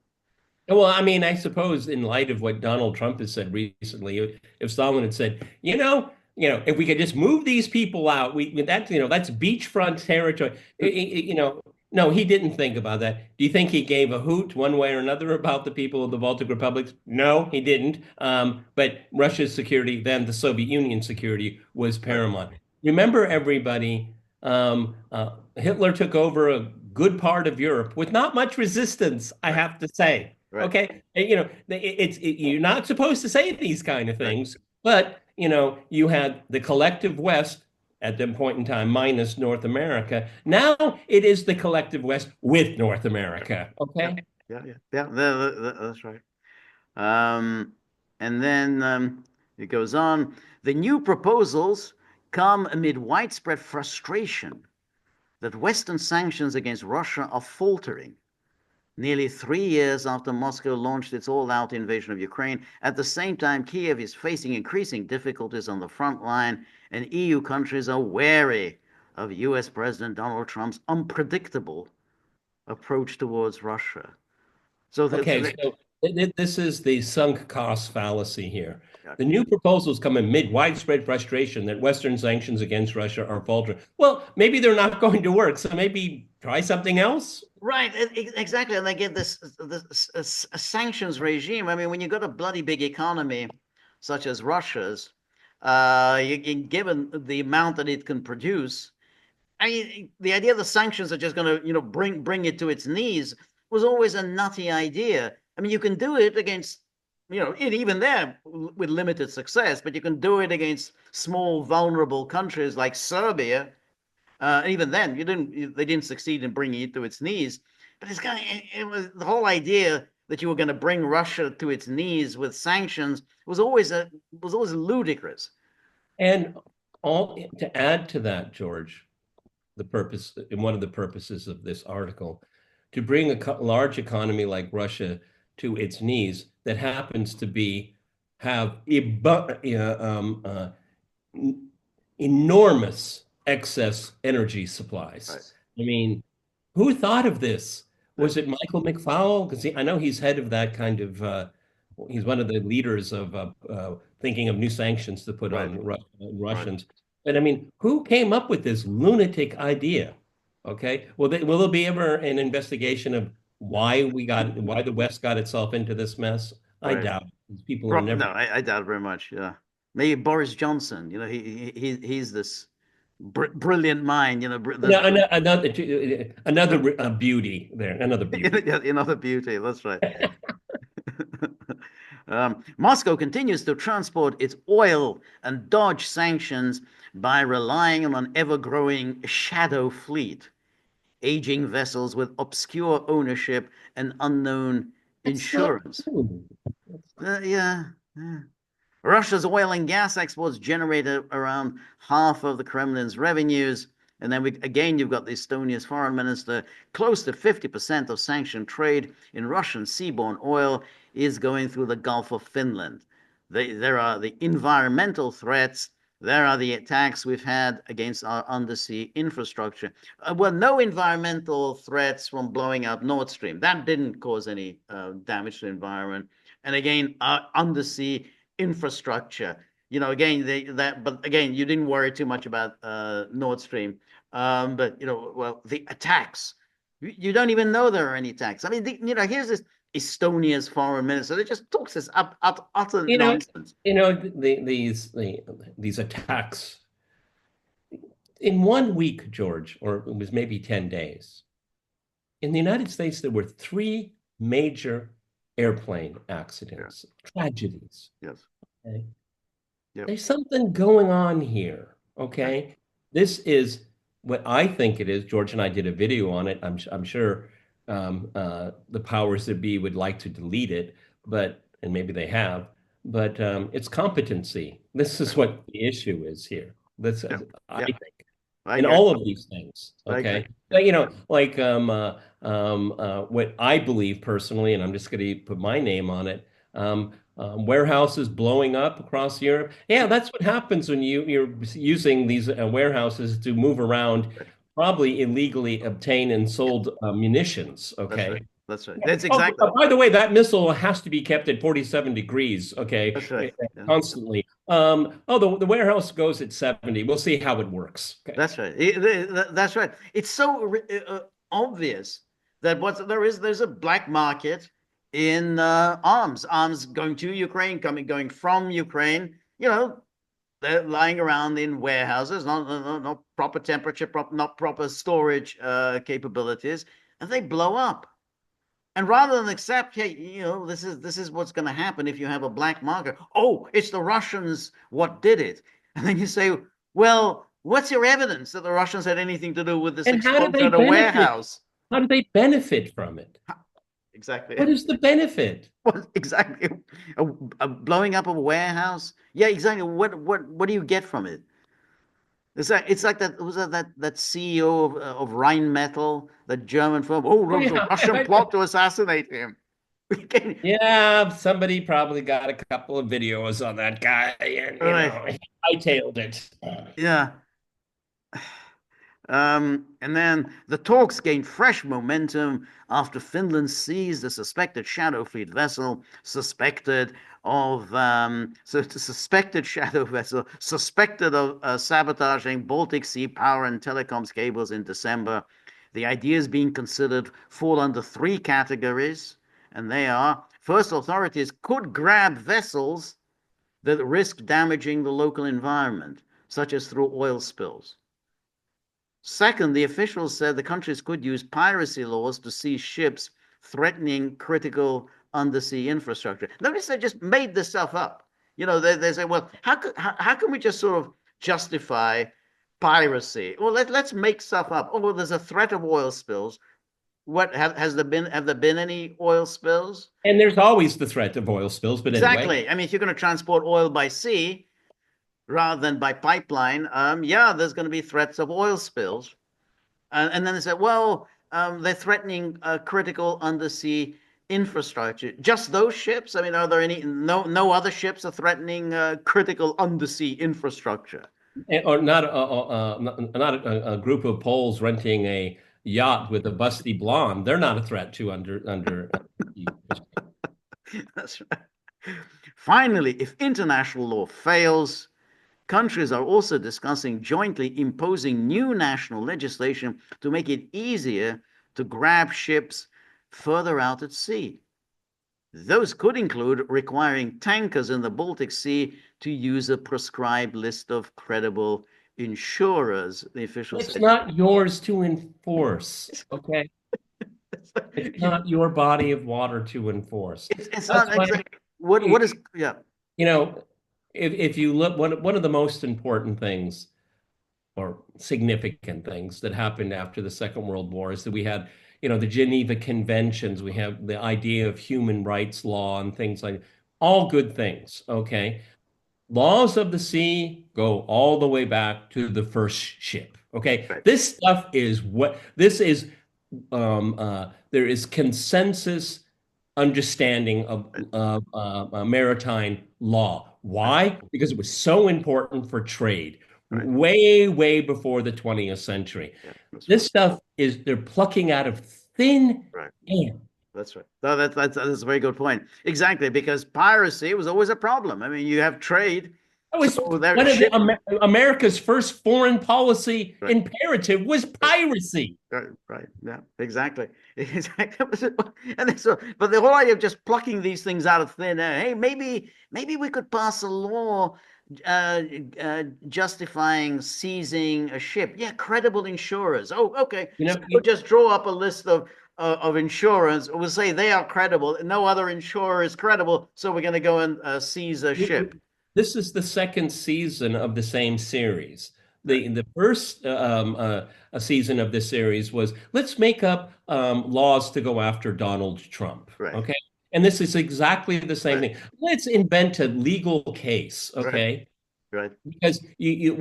Well, I mean, I suppose in light of what Donald Trump has said recently, if Stalin had said, if we could just move these people out, that's beachfront territory. No, he didn't think about that. Do you think he gave a hoot one way or another about the people of the Baltic republics? No, he didn't. But Russia's security, then the Soviet Union security, was Right, paramount. Remember, everybody, Hitler took over a good part of Europe with not much resistance, I right, have to say. right, Okay, you're not supposed to say these kind of right. things, but you had the collective West at that point in time minus North America. Now it is the collective West with North America. Yeah, Okay. yeah, yeah, yeah. That's right. Um, and then it goes on. The new proposals come amid widespread frustration that Western sanctions against Russia are faltering. Nearly 3 years after Moscow launched its all out invasion of Ukraine, at the same time, Kiev is facing increasing difficulties on the front line, and EU countries are wary of US President Donald Trump's unpredictable approach towards Russia. So, Okay, so this is the sunk cost fallacy here. yeah. The new proposals come amid widespread frustration that Western sanctions against Russia are faltering. Well, maybe they're not going to work, so maybe try something else. Right, exactly. And they get this sanctions regime. I mean, when you've got a bloody big economy such as Russia's, given the amount that it can produce, I mean, the idea the sanctions are just going to, bring it to its knees was always a nutty idea. I mean, you can do it against, even there with limited success, but you can do it against small, vulnerable countries like Serbia. Even then, they didn't succeed in bringing it to its knees. But it was the whole idea that you were going to bring Russia to its knees with sanctions was always ludicrous. And all to add to that, George, the purpose and one of the purposes of this article, to bring a large economy like Russia to its knees that happens to have enormous excess energy supplies. Right. I mean, who thought of this? Right. Was it Michael McFaul? Because I know he's head of that kind of, he's one of the leaders of thinking of new sanctions to put Right. on Right. Russians. But I mean, who came up with this lunatic idea? Okay. Will there be ever an investigation of why the West got itself into this mess? I Right. doubt. These people are No, never. I doubt very much. Yeah, maybe Boris Johnson. He's this brilliant mind. This No, another beauty there, another beauty. another beauty. That's right. Moscow continues to transport its oil and dodge sanctions by relying on an ever-growing shadow fleet, aging vessels with obscure ownership and unknown That's not insurance. true. Yeah, yeah. Russia's oil and gas exports generated around half of the Kremlin's revenues, And then again, you've got the Estonia's foreign minister. Close to 50% of sanctioned trade in Russian seaborne oil is going through the Gulf of Finland. There are the environmental threats. There are the attacks we've had against our undersea infrastructure. Well, no environmental threats from blowing up Nord Stream. That didn't cause any damage to the environment. And again, our undersea infrastructure. Again, but again, you didn't worry too much about Nord Stream. But well, the attacks. You don't even know there are any attacks. I mean, here's this Estonia's foreign minister that just talks this utter You know, nonsense. these attacks in 1 week, George, or it was maybe 10 days. In the United States, there were three major airplane Yeah. accidents, tragedies. Yes. Okay? Yep. There's something going on here. Yeah. Okay. This is what I think it is. George and I did a video on it. I'm sure the powers that be would like to delete it, and maybe they have, but it's competency. This is what the issue is here. This, Yeah. I Yeah. think, I in agree. all of these things. I agree. Okay. Yeah. But, like what I believe personally, and I'm just going to put my name on it. Warehouses blowing up across Europe. Yeah, that's what happens when you're using these warehouses to move around, probably illegally obtained and sold munitions. That's right. Okay. That's right. That's Oh, exactly. by the way, that missile has to be kept at 47 degrees, okay, That's right. Yeah. constantly. The warehouse goes at 70. We'll see how it works. Okay. That's right. That's right. It's so obvious that there's a black market in arms going to Ukraine, going from Ukraine. They're lying around in warehouses, not proper temperature, not proper storage capabilities, and they blow up. And rather than accept, hey, this is what's going to happen if you have a black market. Oh, it's the Russians what did it, and then you say, well, what's your evidence that the Russians had anything to do with this And how do explosion they at a benefit? warehouse? How do they benefit from it? Exactly. What is the benefit? What exactly? A blowing up of a warehouse? Yeah, exactly. What do you get from it? It's like that was that CEO of Rheinmetall, the German firm. Oh, there Oh was a yeah. Russian plot to assassinate him. Yeah, somebody probably got a couple of videos on that guy, and Right. I tailed it. Yeah. And then the talks gained fresh momentum after Finland seized a suspected Shadow Fleet vessel, suspected shadow vessel, suspected of sabotaging Baltic Sea power and telecoms cables in December. The ideas being considered fall under three categories, and they are: first, authorities could grab vessels that risk damaging the local environment, such as through oil spills. Second, the officials said the countries could use piracy laws to seize ships threatening critical undersea infrastructure. Notice they just made this stuff up. They say, well, how can we just sort of justify piracy? Well, let's make stuff up. Oh, well, there's a threat of oil spills. Have there been any oil spills? And there's always the threat of oil spills, but anyway. Exactly. I mean, if you're going to transport oil by sea rather than by pipeline, yeah, there's going to be threats of oil spills. And then they said, well, they're threatening critical undersea infrastructure. Just those ships? I mean, are there no other ships are threatening critical undersea infrastructure? Or not a group of Poles renting a yacht with a busty blonde. They're not a threat to under. That's right. Finally, if international law fails, countries are also discussing jointly imposing new national legislation to make it easier to grab ships further out at sea. Those could include requiring tankers in the Baltic Sea to use a prescribed list of credible insurers, the official It's said. not yours to enforce, okay? It's not your body of water to enforce. It's That's not why, exactly what is, yeah. you know, if you look, one of the most important things or significant things that happened after the Second World War is that we had, the Geneva Conventions, we have the idea of human rights law and things like all good things, okay? laws of the sea go all the way back to the first ship. Okay, Right. this stuff is what this is. There is consensus understanding of Right. maritime law. Right. Why? Because it was so important for trade Right. way, way before the 20th century. Yeah. That's right. This stuff is they're plucking out of thin Right. air. That's right. No, that's a very good point. Exactly, because piracy was always a problem. I mean, you have trade, That was so their one of the ship. America's first foreign policy Right. imperative was Right. piracy. Right. Right. Yeah. Exactly. Exactly. And so, but the whole idea of just plucking these things out of thin air. Hey, maybe we could pass a law uh, justifying seizing a ship. Yeah, credible insurers. Oh, okay. You So know, we'll just draw up a list of insurance. We'll say they are credible. No other insurer is credible, so we're going to go and seize a ship. this is the second season of the same series. Right. The first a season of this series was let's make up laws to go after Donald Trump. Right. Okay. And this is exactly the same Right. thing. Let's invent a legal case. Right. Okay. Right. Because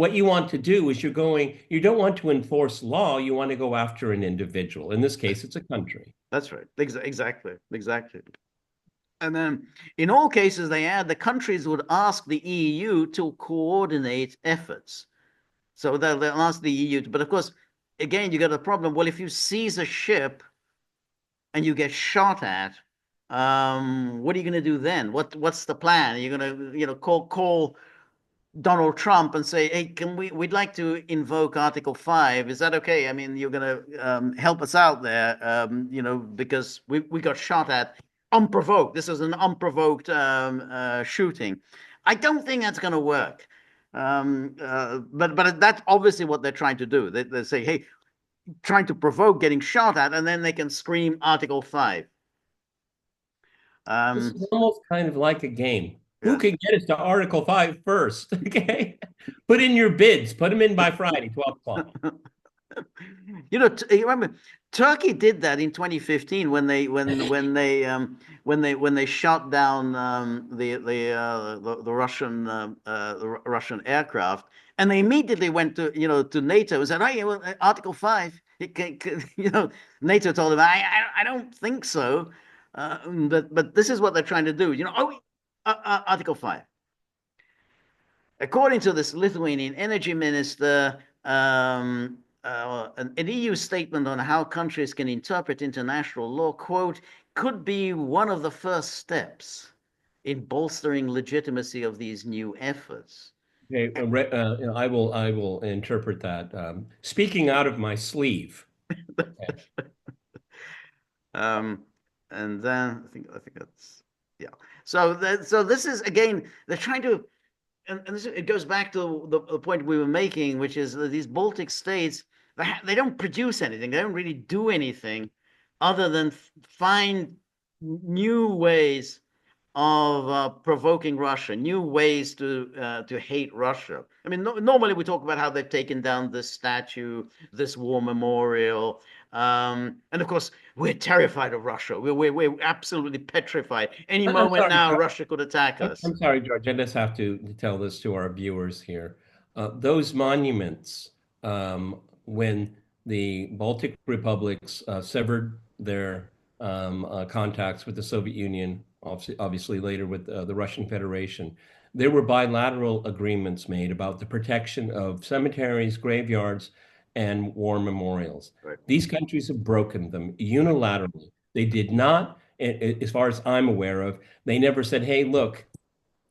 what you want to do is you don't want to enforce law, you want to go after an individual. In this case, it's a country. That's right. Exactly. Exactly. And then in all cases, they add the countries would ask the EU to coordinate efforts. So they'll ask the EU, but of course, again, you got a problem. Well, if you seize a ship and you get shot at, what are you going to do then? What's the plan? Are you going to, call Donald Trump and say, "Hey, we'd like to invoke Article 5. Is that okay? I mean, you're going to help us out there, because we got shot at unprovoked. This is an unprovoked shooting. I don't think that's going to work. But that's obviously what they're trying to do. They say, hey, trying to provoke getting shot at, and then they can scream Article 5. This Um, is almost kind of like a game. Who yeah. can get us to Article 5 first? Okay. Put in your bids. Put them in by Friday, 12 o'clock. You remember Turkey did that in 2015 when they shot down the Russian Russian aircraft, and they immediately went to NATO and said, "Hey, well, Article 5." NATO told them, "I don't think so," but this is what they're trying to do. Article 5. According to this Lithuanian energy minister, an EU statement on how countries can interpret international law, quote, could be one of the first steps in bolstering legitimacy of these new efforts. Okay, I will interpret that. Speaking out of my sleeve. Okay. um, and then I think that's yeah. So this is again they're trying to and it goes back to the point we were making, which is that these Baltic states, they don't produce anything. They don't really do anything other than find new ways of provoking Russia, new ways to hate Russia. I mean, normally we talk about how they've taken down this statue, this war memorial, and of course we're terrified of Russia. We're absolutely petrified. Any I'm moment sorry, now, George. Russia could attack us. I'm sorry, George. I just have to tell this to our viewers here. Those monuments, when the Baltic republics severed their contacts with the Soviet Union, obviously later with the Russian Federation, there were bilateral agreements made about the protection of cemeteries, graveyards, and war memorials. Right. These countries have broken them unilaterally. They did not, as far as I'm aware of, they never said, hey, look,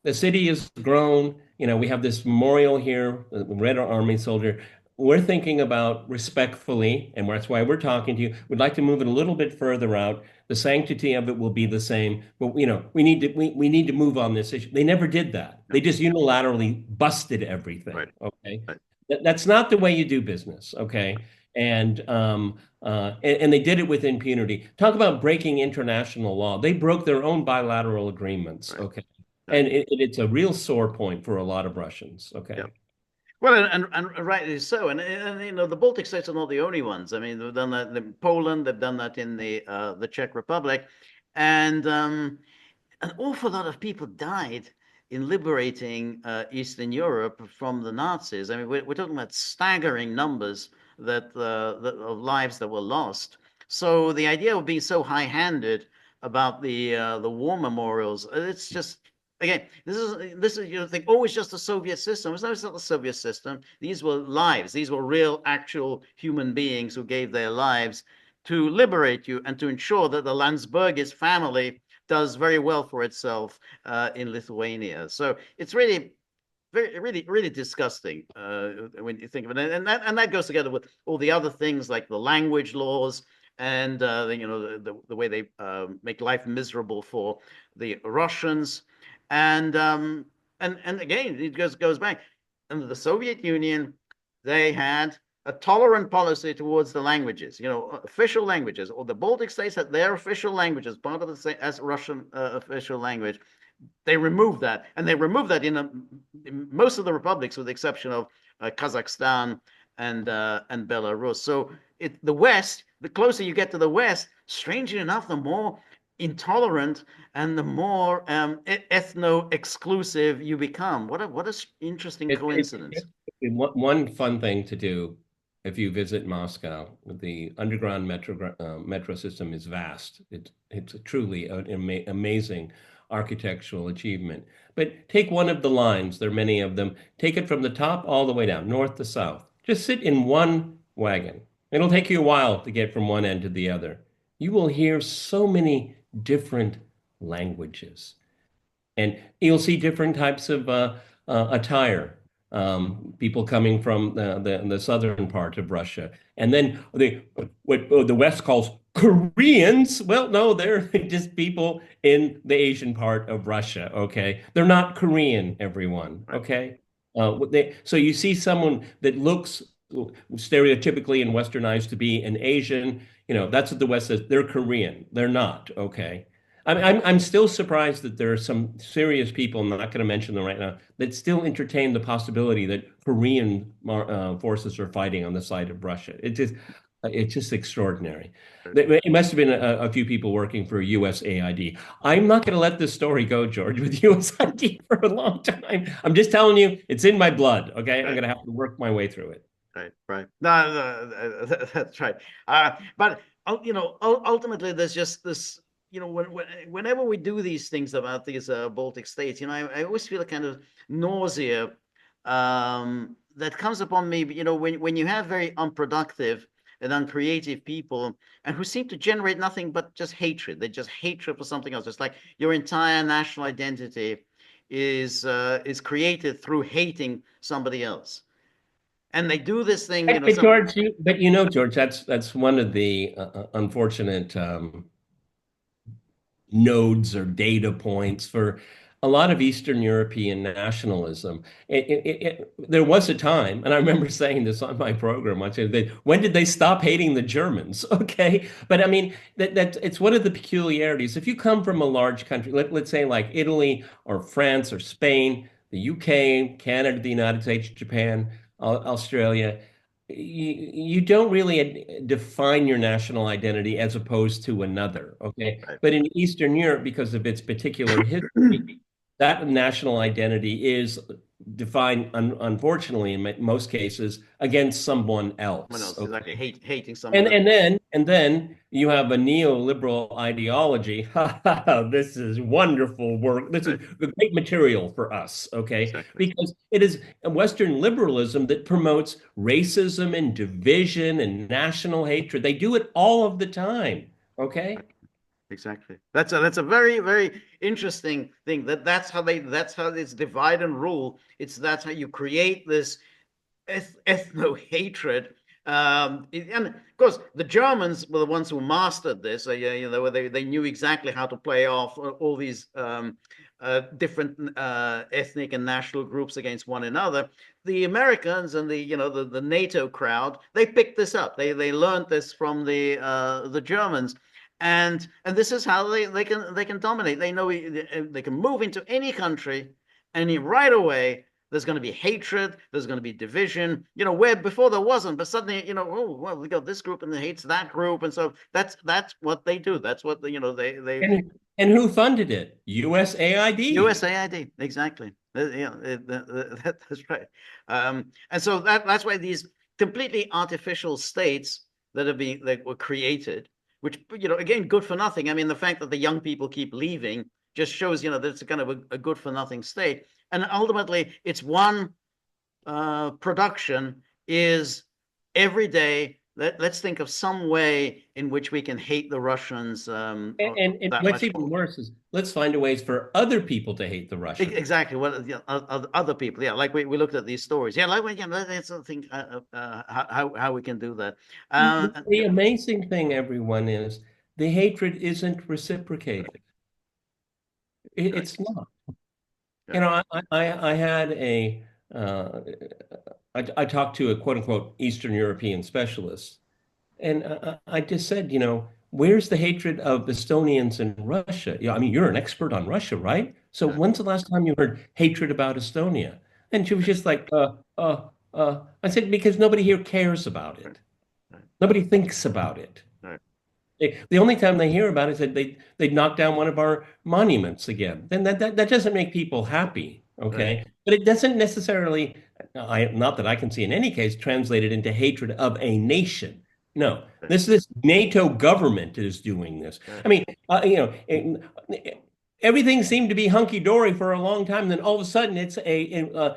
the city has grown. You know, we have this memorial here, the Red Army soldier. We're thinking about respectfully, and that's why we're talking to you. We'd like to move it a little bit further out. The sanctity of it will be the same, but we need to move on this issue. They never did that. No. They just unilaterally busted everything. Right. Okay, Right. that's not the way you do business. Okay, and they did it with impunity. Talk about breaking international law. They broke their own bilateral agreements. Right. Okay. Right. And it's a real sore point for a lot of Russians. Yeah. Okay. Well, and rightly so, and the Baltic states are not the only ones. I mean, they've done that in Poland, they've done that in the Czech Republic, and an awful lot of people died in liberating Eastern Europe from the Nazis. I mean, we're talking about staggering numbers of lives that were lost. So the idea of being so high-handed about the war memorials, it's just again, this is you know think, oh, it's just the Soviet system. It's not the Soviet system. These were lives. These were real, actual human beings who gave their lives to liberate you and to ensure that the Landsbergis family does very well for itself in Lithuania. So it's really really disgusting when you think of it, and that goes together with all the other things like the language laws and the way they make life miserable for the Russians, and and again it goes back. Under the Soviet Union, they had a tolerant policy towards the languages, official languages, or the Baltic states had their official languages, part of the same as Russian official language. They removed that, and they removed that in most of the republics, with the exception of Kazakhstan and Belarus. So the West, the closer you get to the West, strangely enough, the more intolerant and the more ethno-exclusive you become. What a interesting coincidence. One fun thing to do if you visit Moscow, the underground metro system is vast. It's truly an amazing architectural achievement. But take one of the lines, there are many of them, take it from the top all the way down, north to south. Just sit in one wagon. It'll take you a while to get from one end to the other. You will hear so many different languages, and you'll see different types of attire. People coming from the southern part of Russia, and then what the West calls Koreans. Well, no, they're just people in the Asian part of Russia. Okay, they're not Korean, everyone. Right. Okay, so you see someone that looks stereotypically and westernized to be an Asian. That's what the West says. They're Korean. They're not. Okay. I'm still surprised that there are some serious people, I'm not going to mention them right now, that still entertain the possibility that Korean forces are fighting on the side of Russia. It's just extraordinary. It must have been a few people working for USAID. I'm not going to let this story go, George, with USAID for a long time. I'm just telling you, it's in my blood. Okay, I'm Right. going to have to work my way through it. Right. No, no, that's right. But ultimately, there's just this. Whenever we do these things about these Baltic states, I always feel a kind of nausea that comes upon me. When you have very unproductive and uncreative people, and who seem to generate nothing but just hatred. They just hatred for something else. It's like your entire national identity is created through hating somebody else, and they do this thing, But George, George, that's one of the unfortunate nodes or data points for a lot of Eastern European nationalism. There was a time, and I remember saying this on my program, I said, when did they stop hating the Germans? Okay, but I mean that it's one of the peculiarities. If you come from a large country, let's say like Italy or France or Spain, the UK, Canada, the United States, Japan, Australia, you don't really define your national identity as opposed to another, okay? right. But in Eastern Europe, because of its particular history, that national identity is defined, unfortunately, in most cases, against someone Someone else. else, Okay, exactly. Hating someone and else. and then you have a neoliberal ideology. This is wonderful work. This is Right. great material for us, okay? Exactly. Because it is Western liberalism that promotes racism and division and national hatred. They do it all of the time, okay? Exactly. That's a very interesting thing. That's how it's divide and rule. That's how you create this ethno hatred. And of course, the Germans were the ones who mastered this. They knew exactly how to play off all these different ethnic and national groups against one another. The Americans and the NATO crowd, they picked this up. They learned this from the Germans. And this is how they can dominate. They know they can move into any country, and right away there's going to be hatred, there's going to be division, where before there wasn't, but suddenly, oh, well, we got this group and they hates that group. And so that's what they do. That's what, they And who funded it? USAID. USAID, exactly. Yeah, that's right. And so that's why these completely artificial states that were created, which, again, good for nothing. I mean, the fact that the young people keep leaving just shows, that it's kind of a good for nothing state. And ultimately, it's one production is every day. Let's think of some way in which we can hate the Russians And that what's much even more. worse is let's find a ways for other people to hate the Russians. Exactly. What, other people? Yeah, like we looked at these stories. Yeah, like let's think how we can do that. The amazing thing, everyone, is the hatred isn't reciprocated. Right, It's not. You right, know, I had uh, I talked to a quote unquote Eastern European specialist, and I just said, where's the hatred of Estonians in Russia? I mean, you're an expert on Russia, right? So right, when's the last time you heard hatred about Estonia? And she was just like, I said, because nobody here cares about right, it. right, Nobody thinks about it. right, The only time they hear about it is that they'd knock down one of our monuments again. Then that doesn't make people happy, right, okay? But it doesn't necessarily, not that I can see in any case, translated into hatred of a nation. No, right, this NATO government is doing this. right. I mean, everything seemed to be hunky dory for a long time. Then all of a sudden, it's a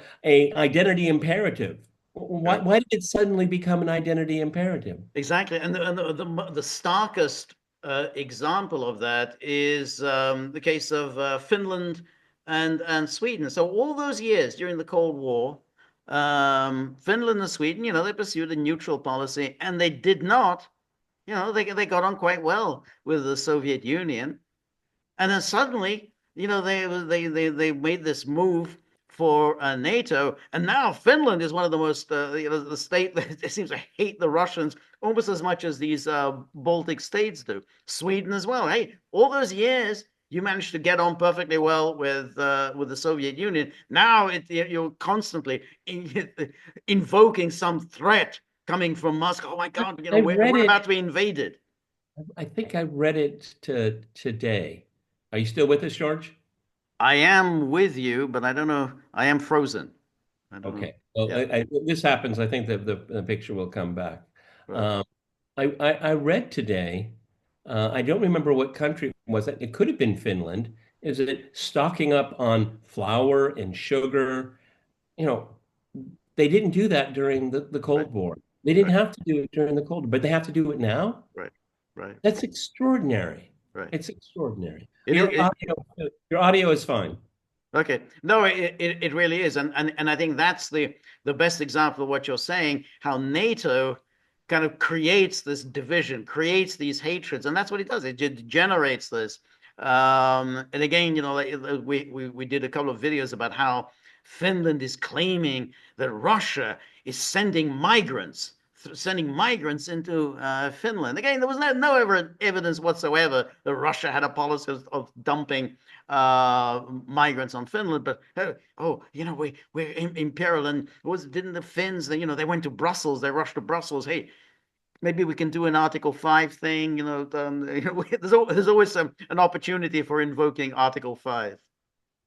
identity imperative. Why Right. why did it suddenly become an identity imperative? Exactly. And the starkest example of that is the case of Finland and Sweden. So all those years during the Cold War, Finland and Sweden, they pursued a neutral policy, and they did not, they got on quite well with the Soviet Union. And then suddenly, they made this move for NATO, and now Finland is one of the most the state that seems to hate the Russians almost as much as these Baltic states do. Sweden as well. Hey, all those years you managed to get on perfectly well with the Soviet Union. Now you're constantly invoking some threat coming from Moscow. Oh my God, I read we're it. about to be invaded. I think I read it today. Are you still with us, George? I am with you, but I don't know. I am frozen. I don't know. Okay. Well, Yeah, this happens. I think that the picture will come back. right, Um, I read today. I don't remember what country it was. It could have been Finland. Is it stocking up on flour and sugar? You know, they didn't do that during the right, Cold War. They didn't right, have to do it during the Cold War, but they have to do it now. right, right, That's extraordinary. right. It's extraordinary. It is. Your audio is fine. Okay. No, it really is, and I think that's the best example of what you're saying. How NATO kind of creates this division, creates these hatreds, and that's what it does. It generates this. And again, like, we did a couple of videos about how Finland is claiming that Russia is sending migrants into Finland. Again, there was no evidence whatsoever that Russia had a policy of dumping migrants on Finland. But oh, we're imperial, and didn't the Finns? They went to Brussels. They rushed to Brussels. Hey, maybe we can do an Article 5 thing. There's always an opportunity for invoking Article 5.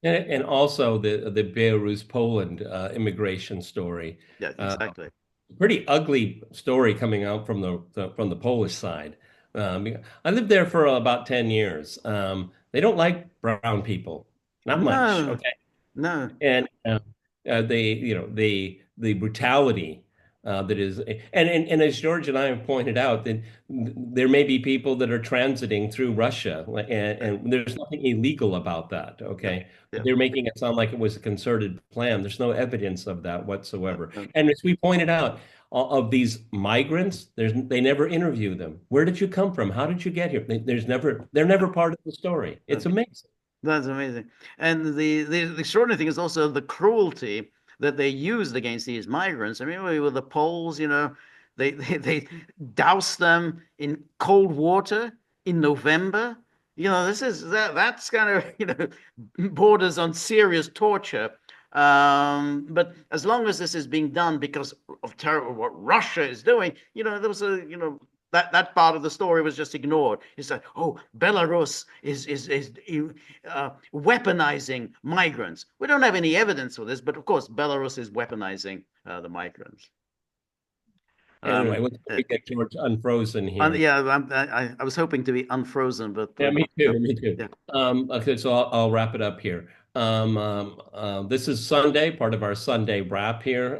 And also the Belarus Poland immigration story. Yeah, Uh, exactly. Pretty ugly story coming out from the Polish side. I lived there for about 10 years. They don't like brown people, not much. No, Okay. no, And the brutality that is, and as George and I have pointed out, that there may be people that are transiting through Russia, right. and there's nothing illegal about that. Yeah, Okay, yeah, they're making it sound like it was a concerted plan. There's no evidence of that no, whatsoever. no, And as we pointed out, of these migrants, they never interview them. Where did you come from? How did you get here? They're never part of the story. no. It's amazing. That's amazing. And the extraordinary thing is also the cruelty that they used against these migrants. I mean, with the Poles, they doused them in cold water in November. That's kind of, borders on serious torture. But as long as this is being done because of terrible what Russia is doing, there was that part of the story was just ignored. It's like, oh, Belarus is weaponizing migrants. We don't have any evidence for this, but of course, Belarus is weaponizing the migrants. Anyway, Um, let's uh, we get George unfrozen here. yeah, I was hoping to be unfrozen, but Yeah, me too. no, Me too. yeah, Okay, so I'll wrap it up here. This is Sunday, part of our Sunday wrap here.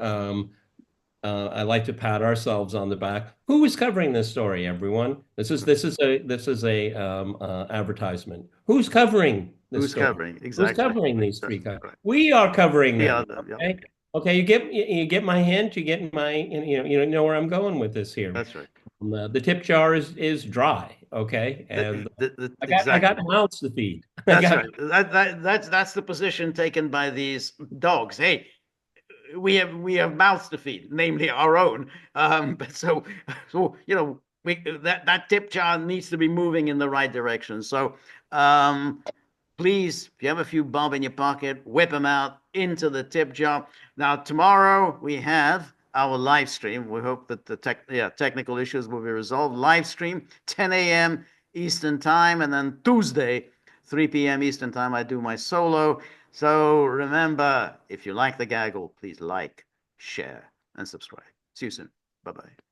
I like to pat ourselves on the back. Who is covering this story, everyone? This is a advertisement. Who's covering this who's story? covering Who's exactly? covering these three That's guys? right. We are covering Yeah, them. yeah, Okay. Okay. You get my hint. You get my you know where I'm going with this here. that's right. The tip jar is dry. Okay, and I got Exactly. mouths to feed. I That's got right. That's the position taken by these dogs. Hey, we have mouths to feed, namely our own. But we that tip jar needs to be moving in the right direction. So um, please, if you have a few bob in your pocket, whip them out into the tip jar. Now, tomorrow we have our live stream. We hope that the technical issues will be resolved. Live stream, 10 a.m. Eastern time, and then Tuesday, 3 p.m. Eastern time, I do my solo. So remember, if you like the gaggle, please like, share, and subscribe. See you soon. Bye bye.